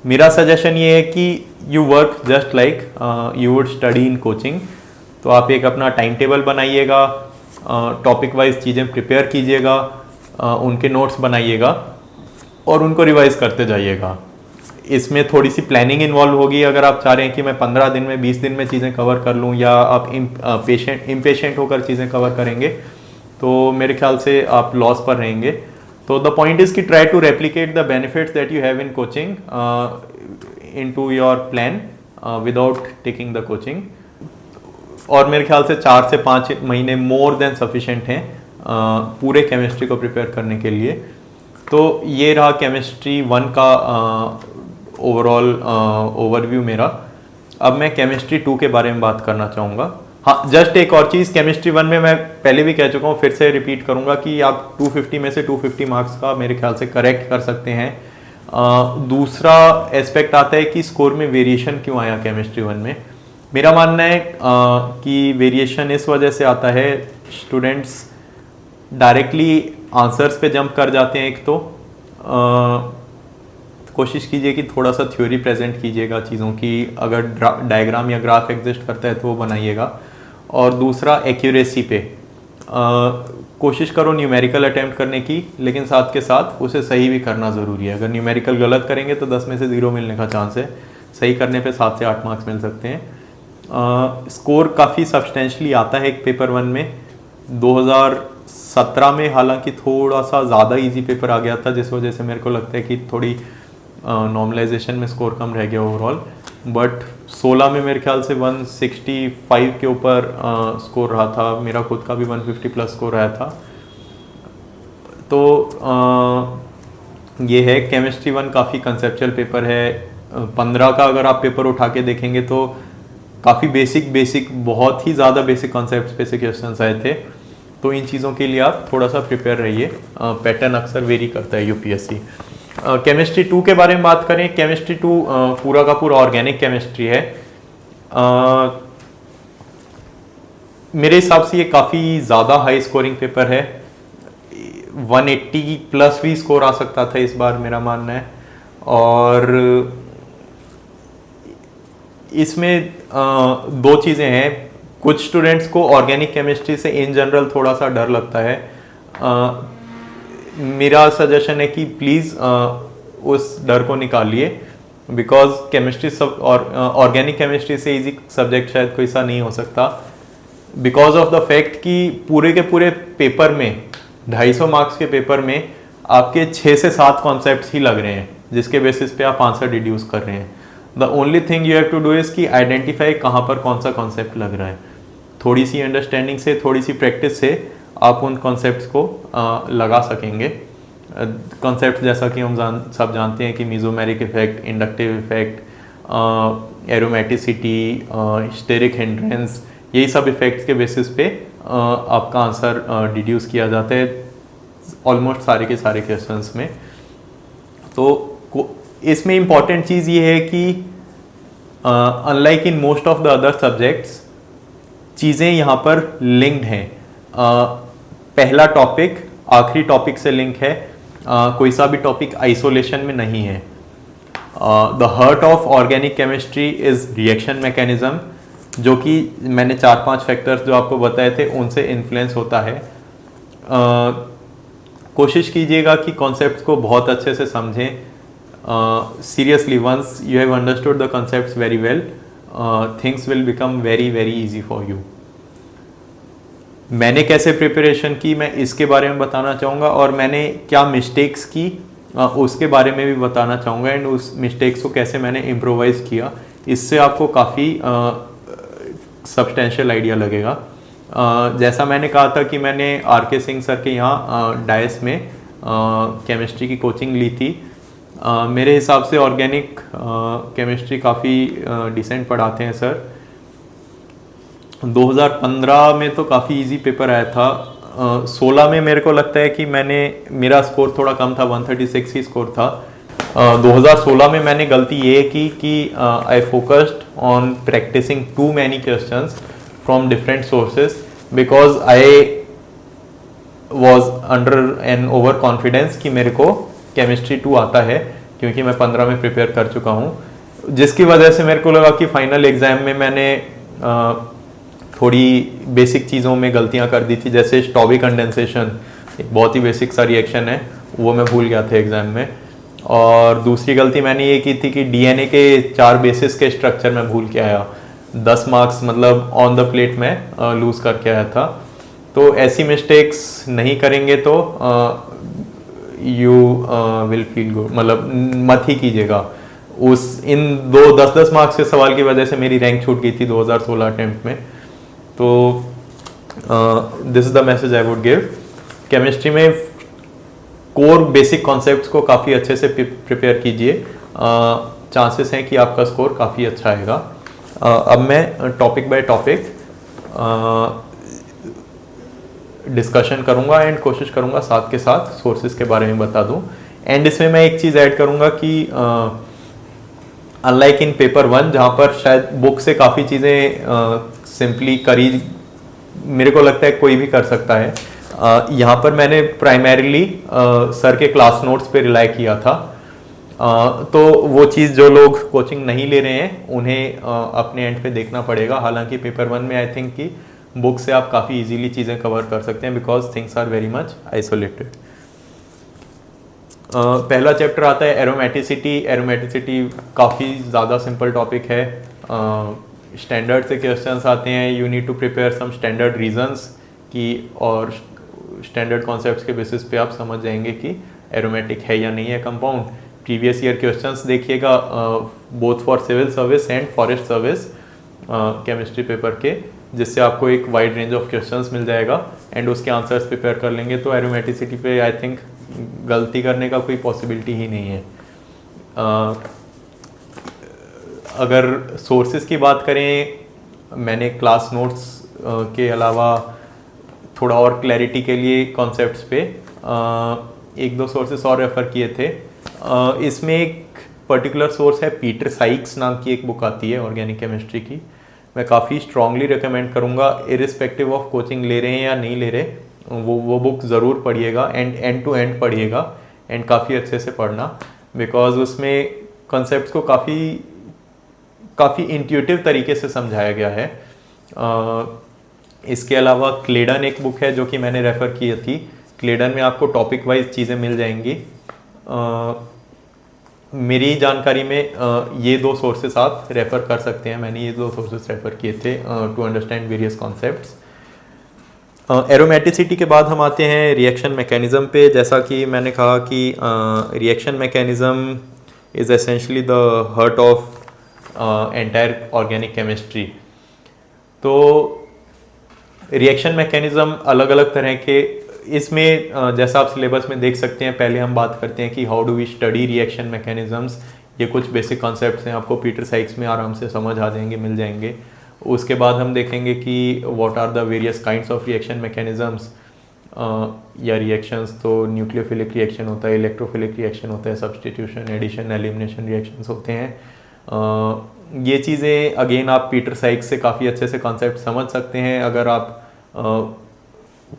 मेरा सजेशन ये है कि you work just like you would study in coaching. तो आप एक अपना टाइम टेबल बनाइएगा, टॉपिक वाइज चीज़ें प्रिपेयर कीजिएगा, उनके नोट्स बनाइएगा और उनको रिवाइज करते जाइएगा। इसमें थोड़ी सी प्लानिंग इन्वॉल्व होगी। अगर आप चाह रहे हैं कि मैं 15 दिन में 20 दिन में चीज़ें कवर कर लूँ, या आप इम्पेशेंट होकर चीज़ें कवर करेंगे, तो मेरे ख्याल से आप लॉस पर रहेंगे। तो द पॉइंट इज़ कि try to replicate the benefits that you have in coaching into your plan without taking the coaching. और मेरे ख्याल से 4 से 5 महीने मोर देन सफिशेंट हैं पूरे केमिस्ट्री को प्रिपेयर करने के लिए। तो ये रहा केमिस्ट्री 1 का ओवरऑल ओवरव्यू मेरा। अब मैं केमिस्ट्री 2 के बारे में बात करना चाहूँगा। हाँ, जस्ट एक और चीज़, केमिस्ट्री 1 में मैं पहले भी कह चुका हूँ, फिर से रिपीट करूँगा कि आप 250 में से 250 मार्क्स का मेरे ख्याल से करेक्ट कर सकते हैं। दूसरा एस्पेक्ट आता है कि स्कोर में वेरिएशन क्यों आया केमिस्ट्री 1 में। मेरा मानना है कि वेरिएशन इस वजह से आता है, स्टूडेंट्स डायरेक्टली आंसर्स पे जंप कर जाते हैं। एक तो कोशिश कीजिए कि थोड़ा सा थ्योरी प्रेजेंट कीजिएगा चीज़ों की। अगर डायग्राम या ग्राफ एग्जिस्ट करता है तो वो बनाइएगा। और दूसरा एक्यूरेसी पे कोशिश करो न्यूमेरिकल अटैम्प्ट करने की, लेकिन साथ के साथ उसे सही भी करना ज़रूरी है। अगर न्यूमेरिकल गलत करेंगे तो 10 में से 0 मिलने का चांस है, सही करने पे 7 से 8 मार्क्स मिल सकते हैं। स्कोर काफ़ी सब्सटेंशली आता है एक पेपर 1 में। 2017 में हालांकि थोड़ा सा ज़्यादा इजी पेपर आ गया था, जिस वजह से मेरे को लगता है कि थोड़ी नॉर्मलाइजेशन में स्कोर कम रह गया ओवरऑल। बट 16 में मेरे ख्याल से 165 के ऊपर स्कोर रहा था। मेरा खुद का भी 150 प्लस स्कोर रहा था। तो ये है, केमिस्ट्री 1 काफ़ी कंसेप्चुअल पेपर है। 15 का अगर आप पेपर उठा के देखेंगे तो काफ़ी बेसिक बहुत ही ज़्यादा बेसिक कॉन्सेप्ट्स पे से क्वेश्चंस आए थे। तो इन चीज़ों के लिए आप थोड़ा सा प्रिपेयर रहिए। पैटर्न अक्सर वेरी करता है यूपीएससी। केमिस्ट्री 2 के बारे में बात करें, केमिस्ट्री 2 पूरा का पूरा ऑर्गेनिक केमिस्ट्री है। मेरे हिसाब से ये काफ़ी ज़्यादा हाई स्कोरिंग पेपर है। 180 प्लस भी स्कोर आ सकता था इस बार, मेरा मानना है। और इसमें 2 चीज़ें हैं। कुछ स्टूडेंट्स को ऑर्गेनिक केमिस्ट्री से इन जनरल थोड़ा सा डर लगता है। मेरा सजेशन है कि प्लीज़ उस डर को निकालिए, बिकॉज केमिस्ट्री सब और ऑर्गेनिक केमिस्ट्री से इजी सब्जेक्ट शायद कोई सा नहीं हो सकता, बिकॉज ऑफ द फैक्ट कि पूरे के पूरे पेपर में 250 मार्क्स के पेपर में आपके 6 से 7 कॉन्सेप्ट्स ही लग रहे हैं, जिसके बेसिस पे आप आंसर डिड्यूस कर रहे हैं। The only thing you have to do is कि आइडेंटिफाई कहाँ पर कौन सा कॉन्सेप्ट लग रहा है। थोड़ी सी अंडरस्टैंडिंग से, थोड़ी सी प्रैक्टिस से आप उन कॉन्सेप्ट्स को लगा सकेंगे। कॉन्सेप्ट जैसा कि हम सब जानते हैं कि mesomeric effect, inductive effect, aromaticity, steric hindrance, यही सब इफेक्ट्स के बेसिस पे आपका आंसर डिड्यूस किया जाता है ऑलमोस्ट सारे के सारे क्वेश्चंस में। तो इसमें इम्पॉर्टेंट चीज़ ये है कि unlike in most of the other subjects, चीज़ें यहाँ पर लिंक्ड हैं। पहला टॉपिक आखिरी टॉपिक से लिंक है। कोई सा भी टॉपिक आइसोलेशन में नहीं है। The heart of organic chemistry is reaction mechanism, जो कि मैंने 4-5 फैक्टर्स जो आपको बताए थे उनसे इन्फ्लुएंस होता है। कोशिश कीजिएगा कि कॉन्सेप्ट्स को बहुत अच्छे से समझें। Seriously, once you have understood the concepts very well, things will become very very easy for you. मैंने कैसे प्रिपरेशन की मैं इसके बारे में बताना चाहूँगा, और मैंने क्या मिस्टेक्स की उसके बारे में भी बताना चाहूँगा, एंड उस मिस्टेक्स को कैसे मैंने इम्प्रोवाइज़ किया। इससे आपको काफ़ी सब्सटेंशियल आइडिया लगेगा। जैसा मैंने कहा था कि मैंने आर के सिंह सर के यहाँ डायस में केमिस्ट्री की कोचिंग ली थी, मेरे हिसाब से ऑर्गेनिक केमिस्ट्री काफ़ी डिसेंट पढ़ाते हैं सर। 2015 में तो काफ़ी इजी पेपर आया था। 16 में मेरे को लगता है कि मेरा स्कोर थोड़ा कम था, 136 ही स्कोर था। 2016 में मैंने गलती ये की कि I focused on practising too many questions from different sources because I was under an over confidence कि मेरे को केमिस्ट्री 2 आता है, क्योंकि मैं 15 में प्रिपेयर कर चुका हूँ, जिसकी वजह से मेरे को लगा कि फाइनल एग्जाम में मैंने थोड़ी बेसिक चीज़ों में गलतियाँ कर दी थी, जैसे स्टॉबी कंडेंसेशन एक बहुत ही बेसिक सा रिएक्शन है, वो मैं भूल गया था एग्जाम में। और दूसरी गलती मैंने ये की थी कि डीएनए के 4 बेसिस के स्ट्रक्चर में भूल के आया, 10 मार्क्स मतलब ऑन द प्लेट में लूज़ करके आया था। तो ऐसी मिस्टेक्स नहीं करेंगे तो यू विल फील गुड, मतलब मत ही कीजिएगा। इन 10-10 मार्क्स के सवाल की वजह से मेरी रैंक छूट गई थी 2016 अटेम्प्ट में। तो this is the message I would give. Chemistry में कोर बेसिक कॉन्सेप्ट्स को काफ़ी अच्छे से प्रिपेयर कीजिए, चांसेस हैं कि आपका स्कोर काफ़ी अच्छा आएगा। अब मैं टॉपिक बाय टॉपिक डिस्कशन करूंगा एंड कोशिश करूंगा साथ के साथ सोर्सेज के बारे में बता दूं। एंड इसमें मैं एक चीज़ ऐड करूंगा कि अनलाइक इन पेपर 1 जहां पर शायद बुक से काफ़ी चीज़ें सिंपली करी, मेरे को लगता है कोई भी कर सकता है, यहाँ पर मैंने प्राइमरीली सर के क्लास नोट्स पे रिलाई किया था। तो वो चीज़ जो लोग कोचिंग नहीं ले रहे हैं उन्हें अपने एंड पे देखना पड़ेगा। हालांकि पेपर 1 में आई थिंक कि बुक से आप काफ़ी इजीली चीज़ें कवर कर सकते हैं because things are very much isolated. पहला चैप्टर आता है एरोमेटिसिटी। एरोमेटिसिटी काफ़ी ज़्यादा सिंपल टॉपिक है, स्टैंडर्ड से क्वेश्चंस आते हैं, you need to prepare some standard reasons की, और स्टैंडर्ड कॉन्सेप्ट्स के बेसिस पे आप समझ जाएंगे कि एरोमेटिक है या नहीं है कंपाउंड। प्रीवियस ईयर क्वेश्चंस देखिएगा both for civil service and forest service chemistry paper के, जिससे आपको एक वाइड रेंज ऑफ क्वेश्चंस मिल जाएगा एंड उसके आंसर्स प्रिपेयर कर लेंगे तो एरोमेटिसिटी पे आई थिंक गलती करने का कोई पॉसिबिलिटी ही नहीं है। अगर सोर्सेज की बात करें, मैंने क्लास नोट्स के अलावा थोड़ा और क्लैरिटी के लिए कॉन्सेप्ट्स पे 1-2 सोर्सेस और रेफ़र किए थे। इसमें एक पर्टिकुलर सोर्स है, पीटर साइक्स नाम की एक बुक आती है ऑर्गेनिक केमिस्ट्री की। मैं काफ़ी स्ट्रांगली रिकमेंड करूँगा, इरिस्पेक्टिव ऑफ कोचिंग ले रहे हैं या नहीं ले रहे, वो बुक ज़रूर पढ़िएगा एंड एंड टू एंड पढ़िएगा एंड काफ़ी अच्छे से पढ़ना, बिकॉज उसमें कॉन्सेप्ट्स को काफ़ी इंट्यूटिव तरीके से समझाया गया है। इसके अलावा क्लेडन एक बुक है जो कि मैंने रेफ़र की थी। क्लेडन में आपको टॉपिक वाइज चीज़ें मिल जाएंगी। मेरी जानकारी में ये 2 सोर्सेस आप रेफ़र कर सकते हैं। मैंने ये 2 सोर्सेस रेफ़र किए थे to understand various concepts. Aromaticity के बाद हम आते हैं रिएक्शन मैकेनिज़्म पे। जैसा कि मैंने कहा कि reaction mechanism is essentially the heart of entire organic chemistry. तो रिएक्शन मैकेनिज़्म अलग अलग तरह के, इसमें जैसा आप सिलेबस में देख सकते हैं, पहले हम बात करते हैं कि how do we study reaction mechanisms. ये कुछ बेसिक कॉन्सेप्ट्स हैं, आपको पीटर साइक्स में आराम से समझ आ जाएंगे, मिल जाएंगे। उसके बाद हम देखेंगे कि what are the various kinds of reaction mechanisms या रिएक्शंस। तो न्यूक्लियोफिलिक रिएक्शन होता है, इलेक्ट्रोफिलिक रिएक्शन होता है, सब्सटीट्यूशन, एडिशन, एलिमिनेशन रिएक्शंस होते हैं। ये चीज़ें अगेन आप पीटर साइक्स से काफ़ी अच्छे से कॉन्सेप्ट समझ सकते हैं। अगर आप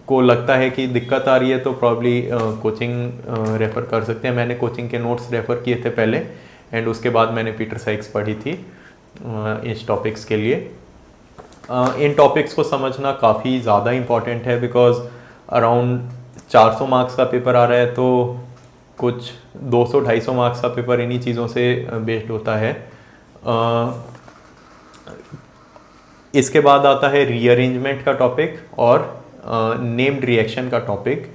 को लगता है कि दिक्कत आ रही है तो प्रॉब्ली कोचिंग रेफ़र कर सकते हैं। मैंने कोचिंग के नोट्स रेफ़र किए थे पहले एंड उसके बाद मैंने पीटर साइक्स पढ़ी थी इस टॉपिक्स के लिए। इन टॉपिक्स को समझना काफ़ी ज़्यादा इम्पॉर्टेंट है बिकॉज अराउंड 400 मार्क्स का पेपर आ रहा है, तो कुछ 200-250 मार्क्स का पेपर इन्हीं चीज़ों से बेस्ड होता है। इसके बाद आता है रीअरेंजमेंट का टॉपिक और नेम्ड रिएक्शन का टॉपिक।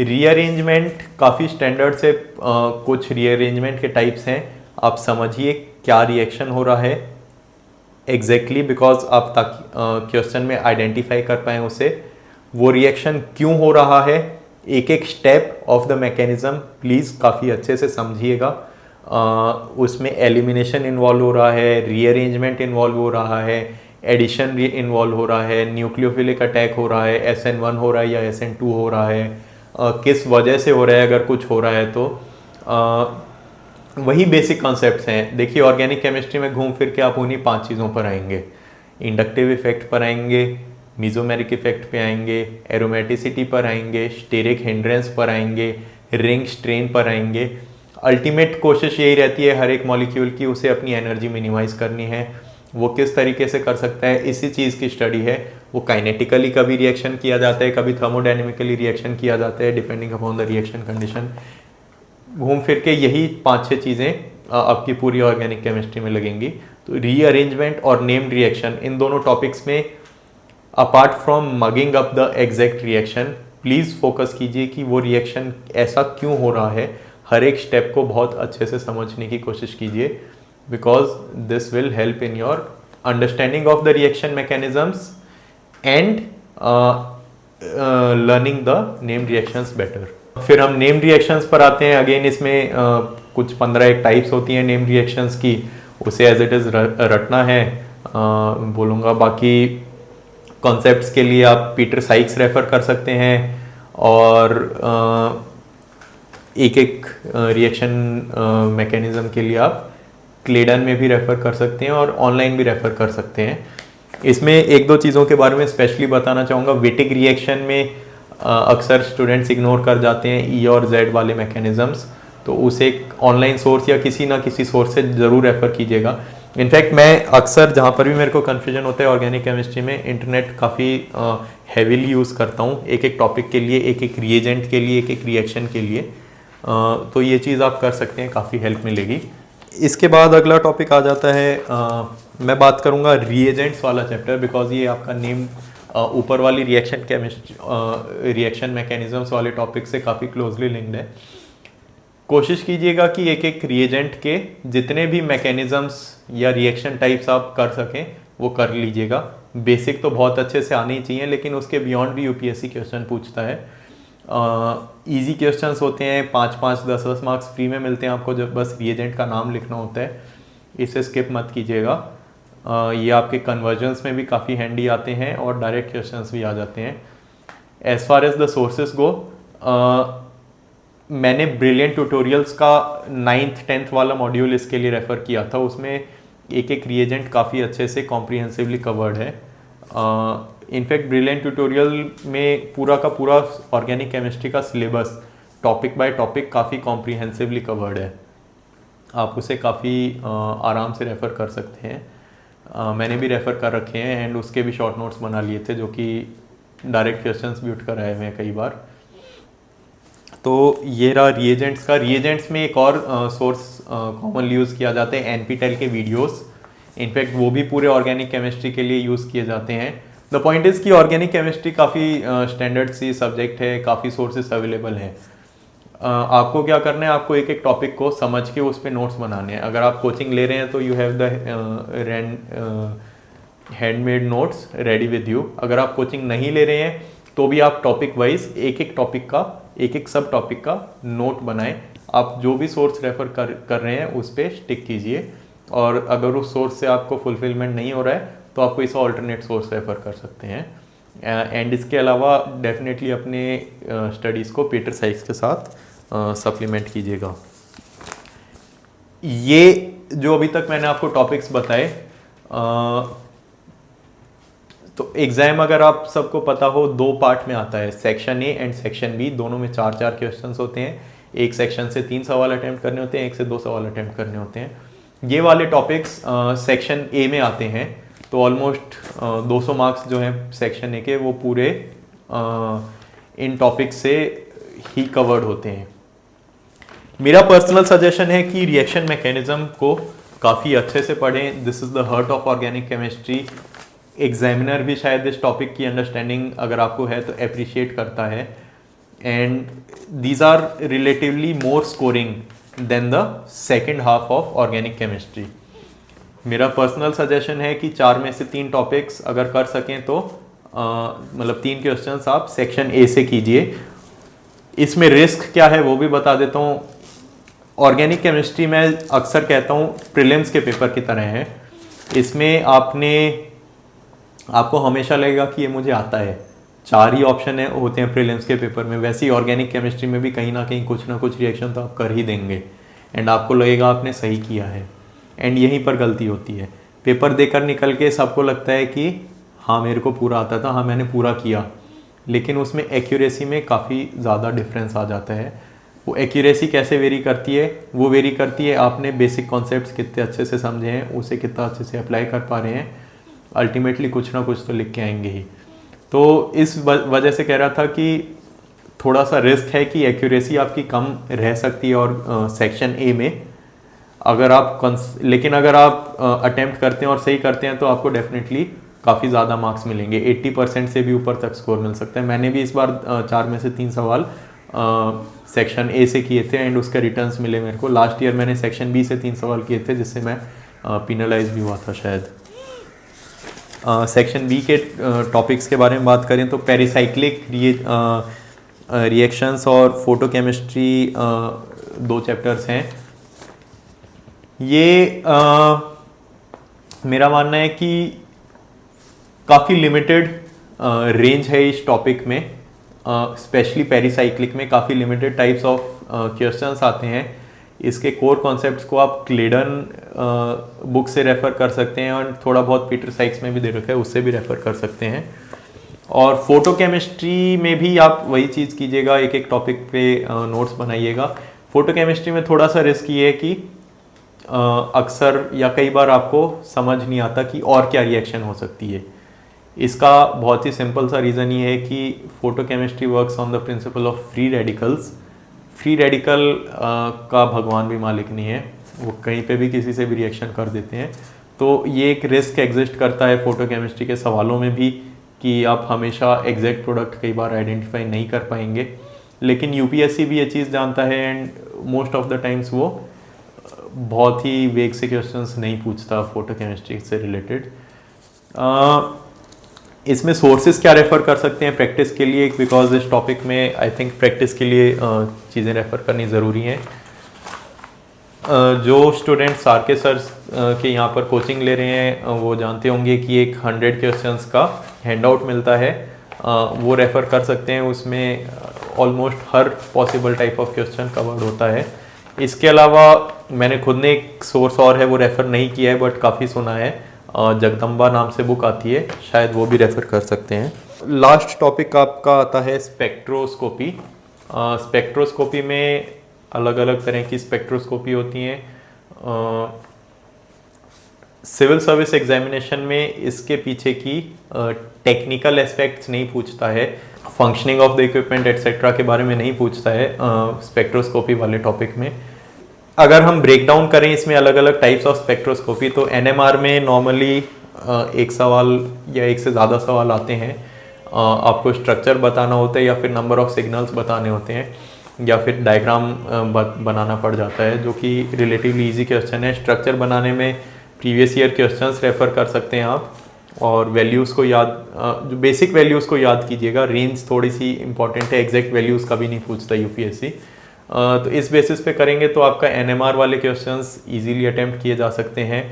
रीअरेंजमेंट काफ़ी स्टैंडर्ड से कुछ रीअरेंजमेंट के टाइप्स हैं। आप समझिए क्या रिएक्शन हो रहा है एग्जैक्टली बिकॉज आप ताकि क्वेश्चन में आइडेंटिफाई कर पाएँ उसे, वो रिएक्शन क्यों हो रहा है एक एक step of the mechanism please काफ़ी अच्छे से समझिएगा। उसमें एलिमिनेशन इन्वॉल्व हो रहा है, रीअरेंजमेंट इन्वॉल्व हो रहा है, एडिशन इन्वॉल्व हो रहा है, न्यूक्लियोफिलिक अटैक हो रहा है, SN1 हो रहा है या SN2 हो रहा है, किस वजह से हो रहा है, अगर कुछ हो रहा है तो वही बेसिक कॉन्सेप्ट्स हैं। देखिए ऑर्गेनिक केमिस्ट्री में घूम फिर के आप उन्हीं 5 चीज़ों पर आएंगे, इंडक्टिव इफेक्ट पर आएंगे, मीजोमेरिक इफेक्ट पे आएंगे, एरोमेटिसिटी पर आएंगे, स्टेरिक हिंड्रेंस पर आएंगे, रिंग स्ट्रेन पर आएंगे। अल्टीमेट कोशिश यही रहती है हर एक मॉलिक्यूल की, उसे अपनी एनर्जी मिनिमाइज करनी है। वो किस तरीके से कर सकता है, इसी चीज़ की स्टडी है। वो काइनेटिकली कभी रिएक्शन किया जाता है, कभी थर्मोडाइनमिकली रिएक्शन किया जाता है, depending upon the reaction condition. घूम फिर के यही 5-6 चीज़ें आपकी पूरी ऑर्गेनिक केमिस्ट्री में लगेंगी। तो रीअरेंजमेंट और नेम्ड रिएक्शन, इन दोनों टॉपिक्स में apart from mugging up the exact reaction, please focus कीजिए कि वो रिएक्शन ऐसा क्यों हो रहा है। हर एक स्टेप को बहुत अच्छे से समझने की कोशिश कीजिए, because this will help in your understanding of the reaction mechanisms and learning the named reactions better. फिर हम नेम्ड रिएक्शंस पर आते हैं। अगेन इसमें कुछ 15 एक टाइप्स होती हैं नेम्ड रिएक्शंस की, उसे एज इट इज़ रटना है बोलूँगा। बाकी कॉन्सेप्ट्स के लिए आप पीटर साइक्स रेफ़र कर सकते हैं, और एक एक रिएक्शन मैकेनिज्म के लिए आप क्लेडन में भी रेफ़र कर सकते हैं और ऑनलाइन भी रेफ़र कर सकते हैं। इसमें एक दो चीज़ों के बारे में स्पेशली बताना चाहूँगा। विटिक रिएक्शन में अक्सर स्टूडेंट्स इग्नोर कर जाते हैं E और Z वाले मैकेनिज़म्स, तो उसे ऑनलाइन सोर्स या किसी ना किसी सोर्स से ज़रूर रेफ़र कीजिएगा। इनफैक्ट मैं अक्सर जहाँ पर भी मेरे को कन्फ्यूजन होता है ऑर्गेनिक केमिस्ट्री में, इंटरनेट काफ़ी हैवीली यूज़ करता हूँ, एक एक टॉपिक के लिए, एक एक रिएजेंट के लिए, एक एक रिएक्शन के लिए। तो ये चीज़ आप कर सकते हैं, काफ़ी हेल्प मिलेगी। इसके बाद अगला टॉपिक आ जाता है, मैं बात करूँगा रिएजेंट्स वाला चैप्टर, बिकॉज ये आपका नेम ऊपर वाली रिएक्शन केमिस्ट्री रिएक्शन मैकेनिज्म्स वाले टॉपिक से काफ़ी क्लोजली लिंक्ड है। कोशिश कीजिएगा कि एक एक रिएजेंट के जितने भी मैकेनिज्म्स या रिएक्शन टाइप्स आप कर सकें वो कर लीजिएगा। बेसिक तो बहुत अच्छे से आने ही चाहिए, लेकिन उसके बियॉन्ड भी यूपीएससी क्वेश्चन पूछता है। इजी क्वेश्चंस होते हैं, 5-5, 10-10 मार्क्स फ्री में मिलते हैं आपको, जब बस रिएजेंट का नाम लिखना होता है। इसे स्किप मत कीजिएगा। ये आपके कन्वर्जन्स में भी काफ़ी हैंडी आते हैं और डायरेक्ट क्वेश्चंस भी आ जाते हैं। As far as the sources go, मैंने ब्रिलियंट ट्यूटोरियल्स का 9th 10th वाला मॉड्यूल इसके लिए रेफ़र किया था। उसमें एक एक रिएजेंट काफ़ी अच्छे से कॉम्प्रिहेंसिवली कवर्ड है। इनफैक्ट ब्रिलियंट ट्यूटोरियल में पूरा का पूरा ऑर्गेनिक केमिस्ट्री का सिलेबस टॉपिक बाय टॉपिक काफ़ी कॉम्प्रिहेंसिवली कवर्ड है। आप उसे काफ़ी आराम से रेफ़र कर सकते हैं। मैंने भी रेफ़र कर रखे हैं एंड उसके भी शॉर्ट नोट्स बना लिए थे, जो कि डायरेक्ट क्वेश्चंस भी उठ कर आए हुए हैं कई बार। तो ये रहा रिएजेंट्स का। रिएजेंट्स में एक और सोर्स कॉमनली यूज़ किया जाता है NPTEL के वीडियोस। इनफैक्ट वो भी पूरे ऑर्गेनिक केमिस्ट्री के लिए यूज़ किए जाते हैं। द पॉइंट इज़ कि ऑर्गेनिक केमिस्ट्री काफ़ी स्टैंडर्ड सी सब्जेक्ट है, काफ़ी सोर्सेस अवेलेबल हैं। आपको क्या करना है, आपको एक एक टॉपिक को समझ के उस पर नोट्स बनाने हैं। अगर आप कोचिंग ले रहे हैं तो you have the handmade notes ready with you. अगर आप कोचिंग नहीं ले रहे हैं तो भी आप टॉपिक वाइज एक एक टॉपिक का, एक एक सब टॉपिक का नोट बनाएं। आप जो भी सोर्स रेफ़र कर रहे हैं उस पर स्टिक कीजिए, और अगर उस सोर्स से आपको फुलफिलमेंट नहीं हो रहा है तो आप कोई सा ऑल्टरनेट सोर्स रेफ़र कर सकते हैं। एंड इसके अलावा डेफिनेटली अपने स्टडीज़ को पीटर साइक्स के साथ सप्लीमेंट कीजिएगा। ये जो अभी तक मैंने आपको टॉपिक्स बताए, तो एग्ज़ाम अगर आप सबको पता हो 2 पार्ट में आता है, section A and section B. दोनों में 4-4 क्वेश्चंस होते हैं। एक सेक्शन से 3 सवाल अटैम्प्ट करने होते हैं, एक से 2 सवाल अटैम्प्ट करने होते हैं। ये वाले टॉपिक्स सेक्शन ए में आते हैं, तो ऑलमोस्ट 200 मार्क्स जो हैं सेक्शन ए के, वो पूरे इन टॉपिक्स से ही कवर्ड होते हैं। मेरा पर्सनल सजेशन है कि रिएक्शन मैकेनिज्म को काफ़ी अच्छे से पढ़ें। This is the heart of organic chemistry. Examiner भी शायद इस टॉपिक की अंडरस्टैंडिंग अगर आपको है तो अप्रिशिएट करता है, and these are relatively more scoring than the second half of organic chemistry. मेरा पर्सनल सजेशन है कि 4 में से 3 टॉपिक्स अगर कर सकें तो मतलब 3 क्वेश्चंस आप सेक्शन ए से कीजिए। इसमें रिस्क क्या है वो भी बता देता हूँ। ऑर्गेनिक केमिस्ट्री में अक्सर कहता हूँ प्रीलिम्स के पेपर की तरह है। इसमें आपको हमेशा लगेगा कि ये मुझे आता है, 4 ही ऑप्शन होते हैं प्रीलिम्स के पेपर में। वैसे ही ऑर्गेनिक केमिस्ट्री में भी कहीं ना कहीं कुछ ना कुछ रिएक्शन तो आप कर ही देंगे एंड आपको लगेगा आपने सही किया है, एंड यहीं पर गलती होती है। पेपर देकर निकल के सबको लगता है कि हाँ मेरे को पूरा आता था, हाँ मैंने पूरा किया, लेकिन उसमें एक्यूरेसी में काफ़ी ज़्यादा डिफरेंस आ जाता है। वो एक्यूरेसी कैसे वेरी करती है? वो वेरी करती है आपने बेसिक कॉन्सेप्ट्स कितने अच्छे से समझे हैं, उसे कितना अच्छे से अप्लाई कर पा रहे हैं। अल्टीमेटली कुछ ना कुछ तो लिख के आएंगे ही। तो इस वजह से कह रहा था कि थोड़ा सा रिस्क है कि एक्यूरेसी आपकी कम रह सकती है और सेक्शन ए में लेकिन अगर आप अटेम्प्ट करते हैं और सही करते हैं तो आपको डेफिनेटली काफ़ी ज़्यादा मार्क्स मिलेंगे। 80% से भी ऊपर तक स्कोर मिल सकता है। मैंने भी इस बार 4 में से 3 सवाल सेक्शन ए से किए थे एंड उसके रिटर्न्स मिले मेरे को। लास्ट ईयर मैंने सेक्शन बी से 3 सवाल किए थे जिससे मैं पिनलाइज भी हुआ था शायद। सेक्शन बी के टॉपिक्स के बारे में बात करें तो पेरिसाइक्लिक रिएक्शंस और फोटोकेमिस्ट्री 2 चैप्टर्स हैं। ये मेरा मानना है कि काफ़ी लिमिटेड रेंज है इस टॉपिक में, स्पेशली पेरिसाइक्लिक में काफ़ी लिमिटेड टाइप्स ऑफ क्वेश्चंस आते हैं। इसके कोर कॉन्सेप्ट्स को आप क्लेडन बुक से रेफ़र कर सकते हैं और थोड़ा बहुत पीटर साइक्स में भी दे रखा है, उससे भी रेफ़र कर सकते हैं। और फोटोकेमिस्ट्री में भी आप वही चीज़ कीजिएगा, एक एक टॉपिक पे नोट्स बनाइएगा। फोटोकेमिस्ट्री में थोड़ा सा रिस्क ये है कि अक्सर या कई बार आपको समझ नहीं आता कि और क्या रिएक्शन हो सकती है। इसका बहुत ही सिंपल सा रीज़न ये है कि photochemistry works on the principle of free radicals. Free radical का भगवान भी मालिक नहीं है, वो कहीं पे भी किसी से भी रिएक्शन कर देते हैं। तो ये एक रिस्क एग्जिस्ट करता है फोटोकेमिस्ट्री के सवालों में भी कि आप हमेशा एग्जैक्ट प्रोडक्ट कई बार आइडेंटिफाई नहीं कर पाएंगे, लेकिन यूपीएससी भी ये चीज़ जानता है and most of the times वो बहुत ही वेग से क्वेश्चंस नहीं पूछता फोटोकेमिस्ट्री से रिलेटेड। इसमें सोर्सेज क्या रेफ़र कर सकते हैं प्रैक्टिस के लिए, बिकॉज इस टॉपिक में आई थिंक प्रैक्टिस के लिए चीज़ें रेफ़र करनी ज़रूरी हैं। जो स्टूडेंट्स आर के सर के यहाँ पर कोचिंग ले रहे हैं वो जानते होंगे कि एक 100 क्वेश्चंस का हैंडआउट मिलता है, वो रेफ़र कर सकते हैं। उसमें almost her possible type of question covered होता है। इसके अलावा मैंने खुद ने एक सोर्स और है वो रेफ़र नहीं किया है बट काफ़ी सुना है, जगदम्बा नाम से बुक आती है, शायद वो भी रेफ़र कर सकते हैं। लास्ट टॉपिक आपका आता है स्पेक्ट्रोस्कोपी। स्पेक्ट्रोस्कोपी में अलग अलग तरह की स्पेक्ट्रोस्कोपी होती हैं। सिविल सर्विस एग्जामिनेशन में इसके पीछे की टेक्निकल एस्पेक्ट्स नहीं पूछता है, functioning of the equipment etcetera के बारे में नहीं पूछता है स्पेक्ट्रोस्कोपी वाले टॉपिक में। अगर हम ब्रेक डाउन करें इसमें अलग अलग टाइप्स ऑफ स्पेक्ट्रोस्कोपी, तो एनएमआर में नॉर्मली एक सवाल या एक से ज़्यादा सवाल आते हैं। आपको स्ट्रक्चर बताना होता है या फिर नंबर ऑफ सिग्नल्स बताने होते हैं या फिर डायग्राम बनाना पड़ जाता है, जो कि रिलेटिवली इजी क्वेश्चन है। स्ट्रक्चर बनाने में प्रीवियस ईयर क्वेश्चंस रेफ़र कर सकते हैं आप, और वैल्यूज़ को जो बेसिक वैल्यूज़ को याद कीजिएगा। रेंज थोड़ी सी इंपॉर्टेंट है, एग्जैक्ट वैल्यूज़ कभी नहीं पूछता यूपीएससी। तो इस बेसिस पे करेंगे तो आपका एनएमआर वाले क्वेश्चंस इजीली अटेम्प्ट किए जा सकते हैं।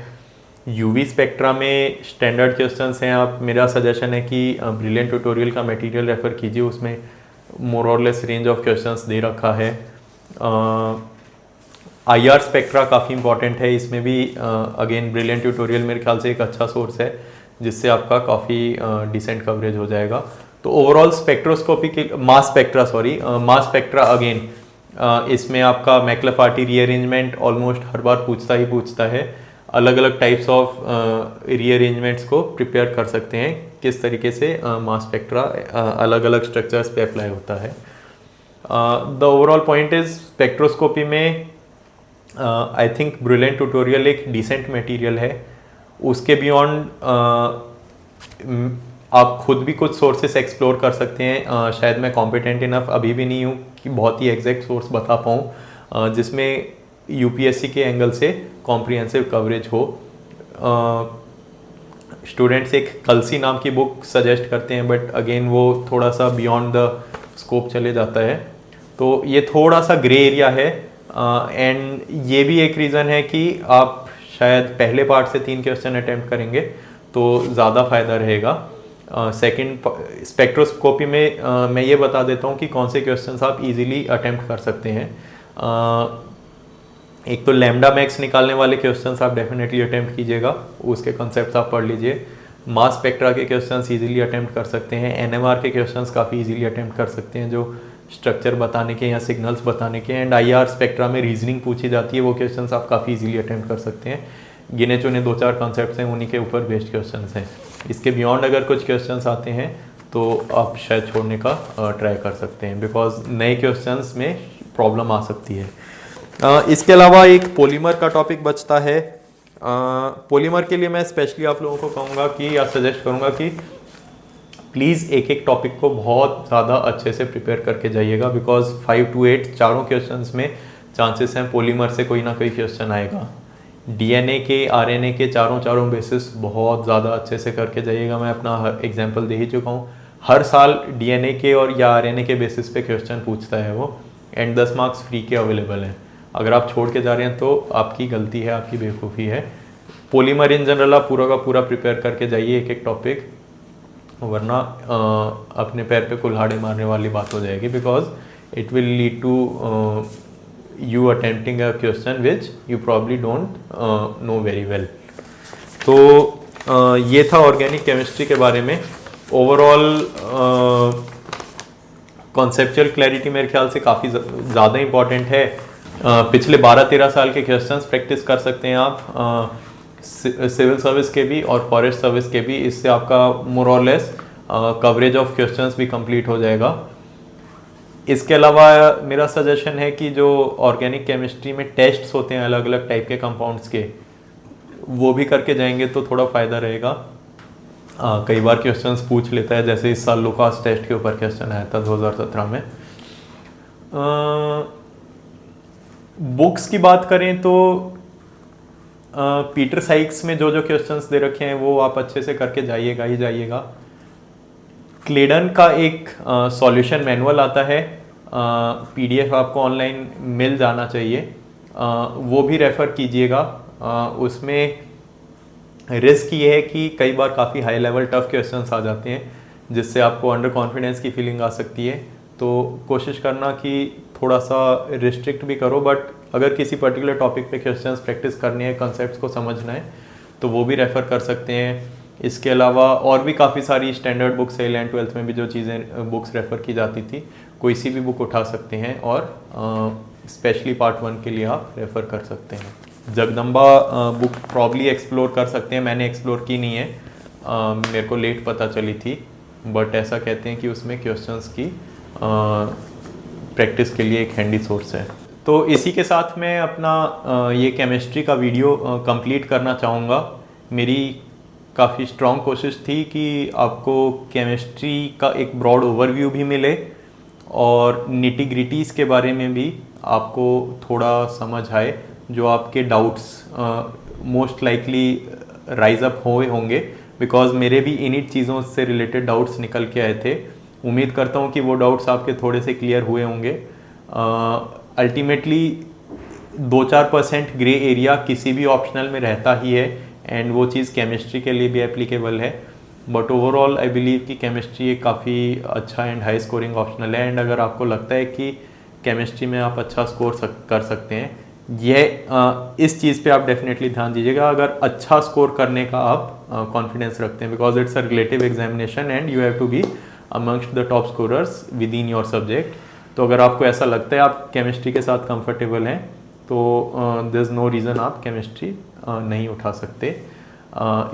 यूवी स्पेक्ट्रा में स्टैंडर्ड क्वेश्चंस हैं, आप मेरा सजेशन है कि ब्रिलियंट ट्यूटोरियल का मटेरियल रेफ़र कीजिए, उसमें मोर और लेस रेंज ऑफ क्वेश्चंस दे रखा है। आईआर स्पेक्ट्रा काफ़ी इंपॉर्टेंट है, इसमें भी अगेन ब्रिलियंट ट्यूटोरियल मेरे ख्याल से एक अच्छा सोर्स है जिससे आपका काफ़ी डिसेंट कवरेज हो जाएगा। तो ओवरऑल स्पेक्ट्रोस्कोपी के मास स्पेक्ट्रा अगेन इसमें आपका मैक्लाफार्टी रीअरेंजमेंट ऑलमोस्ट हर बार पूछता है। अलग अलग टाइप्स ऑफ रीअरेंजमेंट्स को प्रिपेयर कर सकते हैं, किस तरीके से मास स्पेक्ट्रा अलग अलग स्ट्रक्चर्स पे अप्लाई होता है। The overall point is spectroscopy में आई थिंक ब्रिलियंट ट्यूटोरियल एक डिसेंट मटेरियल है। उसके बियॉन्ड आप खुद भी कुछ सोर्सेस एक्सप्लोर कर सकते हैं। शायद मैं कॉम्पिटेंट इनफ अभी भी नहीं हूँ कि बहुत ही एग्जैक्ट सोर्स बता पाऊँ जिसमें यूपीएससी के एंगल से कॉम्प्रिहेंसिव कवरेज हो। स्टूडेंट्स एक कलसी नाम की बुक सजेस्ट करते हैं बट अगेन वो थोड़ा सा बियॉन्ड द स्कोप चले जाता है। तो ये थोड़ा सा ग्रे एरिया है एंड ये भी एक रीज़न है कि आप शायद पहले पार्ट से 3 क्वेश्चन अटेम्प्ट करेंगे तो ज़्यादा फायदा रहेगा। सेकंड स्पेक्ट्रोस्कोपी में मैं ये बता देता हूँ कि कौन से क्वेश्चंस आप इजीली अटेम्प्ट कर सकते हैं। एक तो लैम्डा मैक्स निकालने वाले क्वेश्चंस आप डेफिनेटली अटेम्प्ट कीजिएगा, उसके कॉन्सेप्ट्स आप पढ़ लीजिए। मास स्पेक्ट्रा के क्वेश्चंस इजीली अटेम्प्ट कर सकते हैं। एनएमआर के क्वेश्चंस काफ़ी इजीली अटेम्प्ट कर सकते हैं, जो स्ट्रक्चर बताने के या सिग्नल्स बताने के। एंड आईआर स्पेक्ट्रा में रीजनिंग पूछी जाती है, वो क्वेश्चंस आप काफ़ी इजीली अटेम्प्ट कर सकते हैं। गिने चुने 2-4 कॉन्सेप्ट्स हैं, उन्हीं के ऊपर बेस्ड क्वेश्चंस हैं। इसके बियॉन्ड अगर कुछ क्वेश्चंस आते हैं तो आप शायद छोड़ने का ट्राई कर सकते हैं, बिकॉज नए क्वेश्चंस में प्रॉब्लम आ सकती है। इसके अलावा एक पॉलीमर का टॉपिक बचता है। पॉलीमर के लिए मैं स्पेशली आप लोगों को कहूँगा कि या सजेस्ट करूँगा कि प्लीज़ एक एक टॉपिक को बहुत ज़्यादा अच्छे से प्रिपेयर करके जाइएगा, बिकॉज 5 to 8 चारों क्वेश्चंस में चांसेस हैं पॉलीमर से कोई ना कोई क्वेश्चन आएगा। डीएनए के, आरएनए के चारों बेसिस बहुत ज़्यादा अच्छे से करके जाइएगा। मैं अपना एग्जांपल दे ही चुका हूँ। हर साल डीएनए के और या आरएनए के बेसिस पे क्वेश्चन पूछता है वो, एंड 10 मार्क्स फ्री के अवेलेबल हैं। अगर आप छोड़ के जा रहे हैं तो आपकी गलती है, आपकी बेवकूफ़ी है। पॉलीमर इन जनरल आप पूरा का पूरा प्रिपेयर करके जाइए एक एक टॉपिक, वरना अपने पैर पे कुल्हाड़ी मारने वाली बात हो जाएगी, because it will lead to you attempting a question which you probably don't know very well। तो ये था ऑर्गेनिक केमिस्ट्री के बारे में। ओवरऑल कॉन्सेप्चुअल क्लैरिटी मेरे ख्याल से काफ़ी ज़्यादा इम्पॉर्टेंट है। पिछले 12-13 साल के क्वेश्चंस प्रैक्टिस कर सकते हैं आप, सिविल सर्विस के भी और फॉरेस्ट सर्विस के भी। इससे आपका मोर और लेस कवरेज ऑफ क्वेश्चंस भी कंप्लीट हो जाएगा। इसके अलावा मेरा सजेशन है कि जो ऑर्गेनिक केमिस्ट्री में टेस्ट्स होते हैं अलग अलग टाइप के कंपाउंड्स के, वो भी करके जाएंगे तो थोड़ा फ़ायदा रहेगा। कई बार क्वेश्चंस पूछ लेता है, जैसे इस साल लुकास टेस्ट के ऊपर क्वेश्चन आया था 2017 में। बुक्स की बात करें तो पीटर साइक्स में जो जो क्वेश्चंस दे रखे हैं वो आप अच्छे से करके जाइएगा ही जाइएगा। क्लेडन का एक सॉल्यूशन मैनुअल आता है, पीडीएफ आपको ऑनलाइन मिल जाना चाहिए, वो भी रेफ़र कीजिएगा। उसमें रिस्क ये है कि कई बार काफ़ी हाई लेवल टफ क्वेश्चंस आ जाते हैं, जिससे आपको अंडर कॉन्फिडेंस की फीलिंग आ सकती है। तो कोशिश करना कि थोड़ा सा रिस्ट्रिक्ट भी करो, बट अगर किसी पर्टिकुलर टॉपिक पे क्वेश्चंस प्रैक्टिस करनी है, कॉन्सेप्ट्स को समझना है, तो वो भी रेफ़र कर सकते हैं। इसके अलावा और भी काफ़ी सारी स्टैंडर्ड बुक्स है, 11th-12th में भी जो चीज़ें बुक्स रेफ़र की जाती थी, कोई सी भी बुक उठा सकते हैं और स्पेशली पार्ट 1 के लिए आप रेफ़र कर सकते हैं। जगदम्बा बुक प्रॉब्ली एक्सप्लोर कर सकते हैं, मैंने एक्सप्लोर की नहीं है, मेरे को लेट पता चली थी, बट ऐसा कहते हैं कि उसमें क्वेश्चंस की प्रैक्टिस के लिए एक हैंडी सोर्स है। तो इसी के साथ मैं अपना ये केमिस्ट्री का वीडियो कंप्लीट करना चाहूँगा। मेरी काफ़ी स्ट्रॉन्ग कोशिश थी कि आपको केमिस्ट्री का एक ब्रॉड ओवरव्यू भी मिले और निटी ग्रिटीज़ के बारे में भी आपको थोड़ा समझ आए, जो आपके doubts most likely rise up हुए होंगे, बिकॉज मेरे भी इन्हीं चीज़ों से रिलेटेड डाउट्स निकल के आए थे। उम्मीद करता हूँ कि वो डाउट्स आपके थोड़े से क्लियर हुए होंगे। अल्टीमेटली 2-4% ग्रे एरिया किसी भी ऑप्शनल में रहता ही है, एंड वो चीज़ केमिस्ट्री के लिए भी एप्लीकेबल है। बट ओवरऑल आई बिलीव कि केमिस्ट्री एक काफ़ी अच्छा एंड हाई स्कोरिंग ऑप्शनल है, एंड अगर आपको लगता है कि केमिस्ट्री में आप अच्छा स्कोर कर सकते हैं, इस चीज़ पे आप डेफिनेटली ध्यान दीजिएगा। अगर अच्छा स्कोर करने का आप कॉन्फिडेंस रखते हैं, because it's a relative examination and you have to be amongst the top scorers within your subject. तो अगर आपको ऐसा लगता है आप केमिस्ट्री के साथ कंफर्टेबल हैं, तो देयर इज़ नो रीज़न आप केमिस्ट्री नहीं उठा सकते।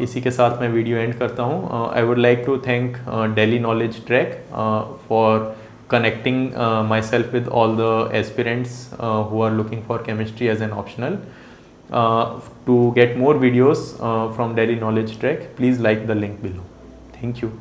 इसी के साथ मैं वीडियो एंड करता हूँ। I would like to thank Delhi Knowledge Track for connecting myself with all the aspirants who are looking for chemistry as an optional. To get more videos from Delhi Knowledge Track, please like the link below. Thank you.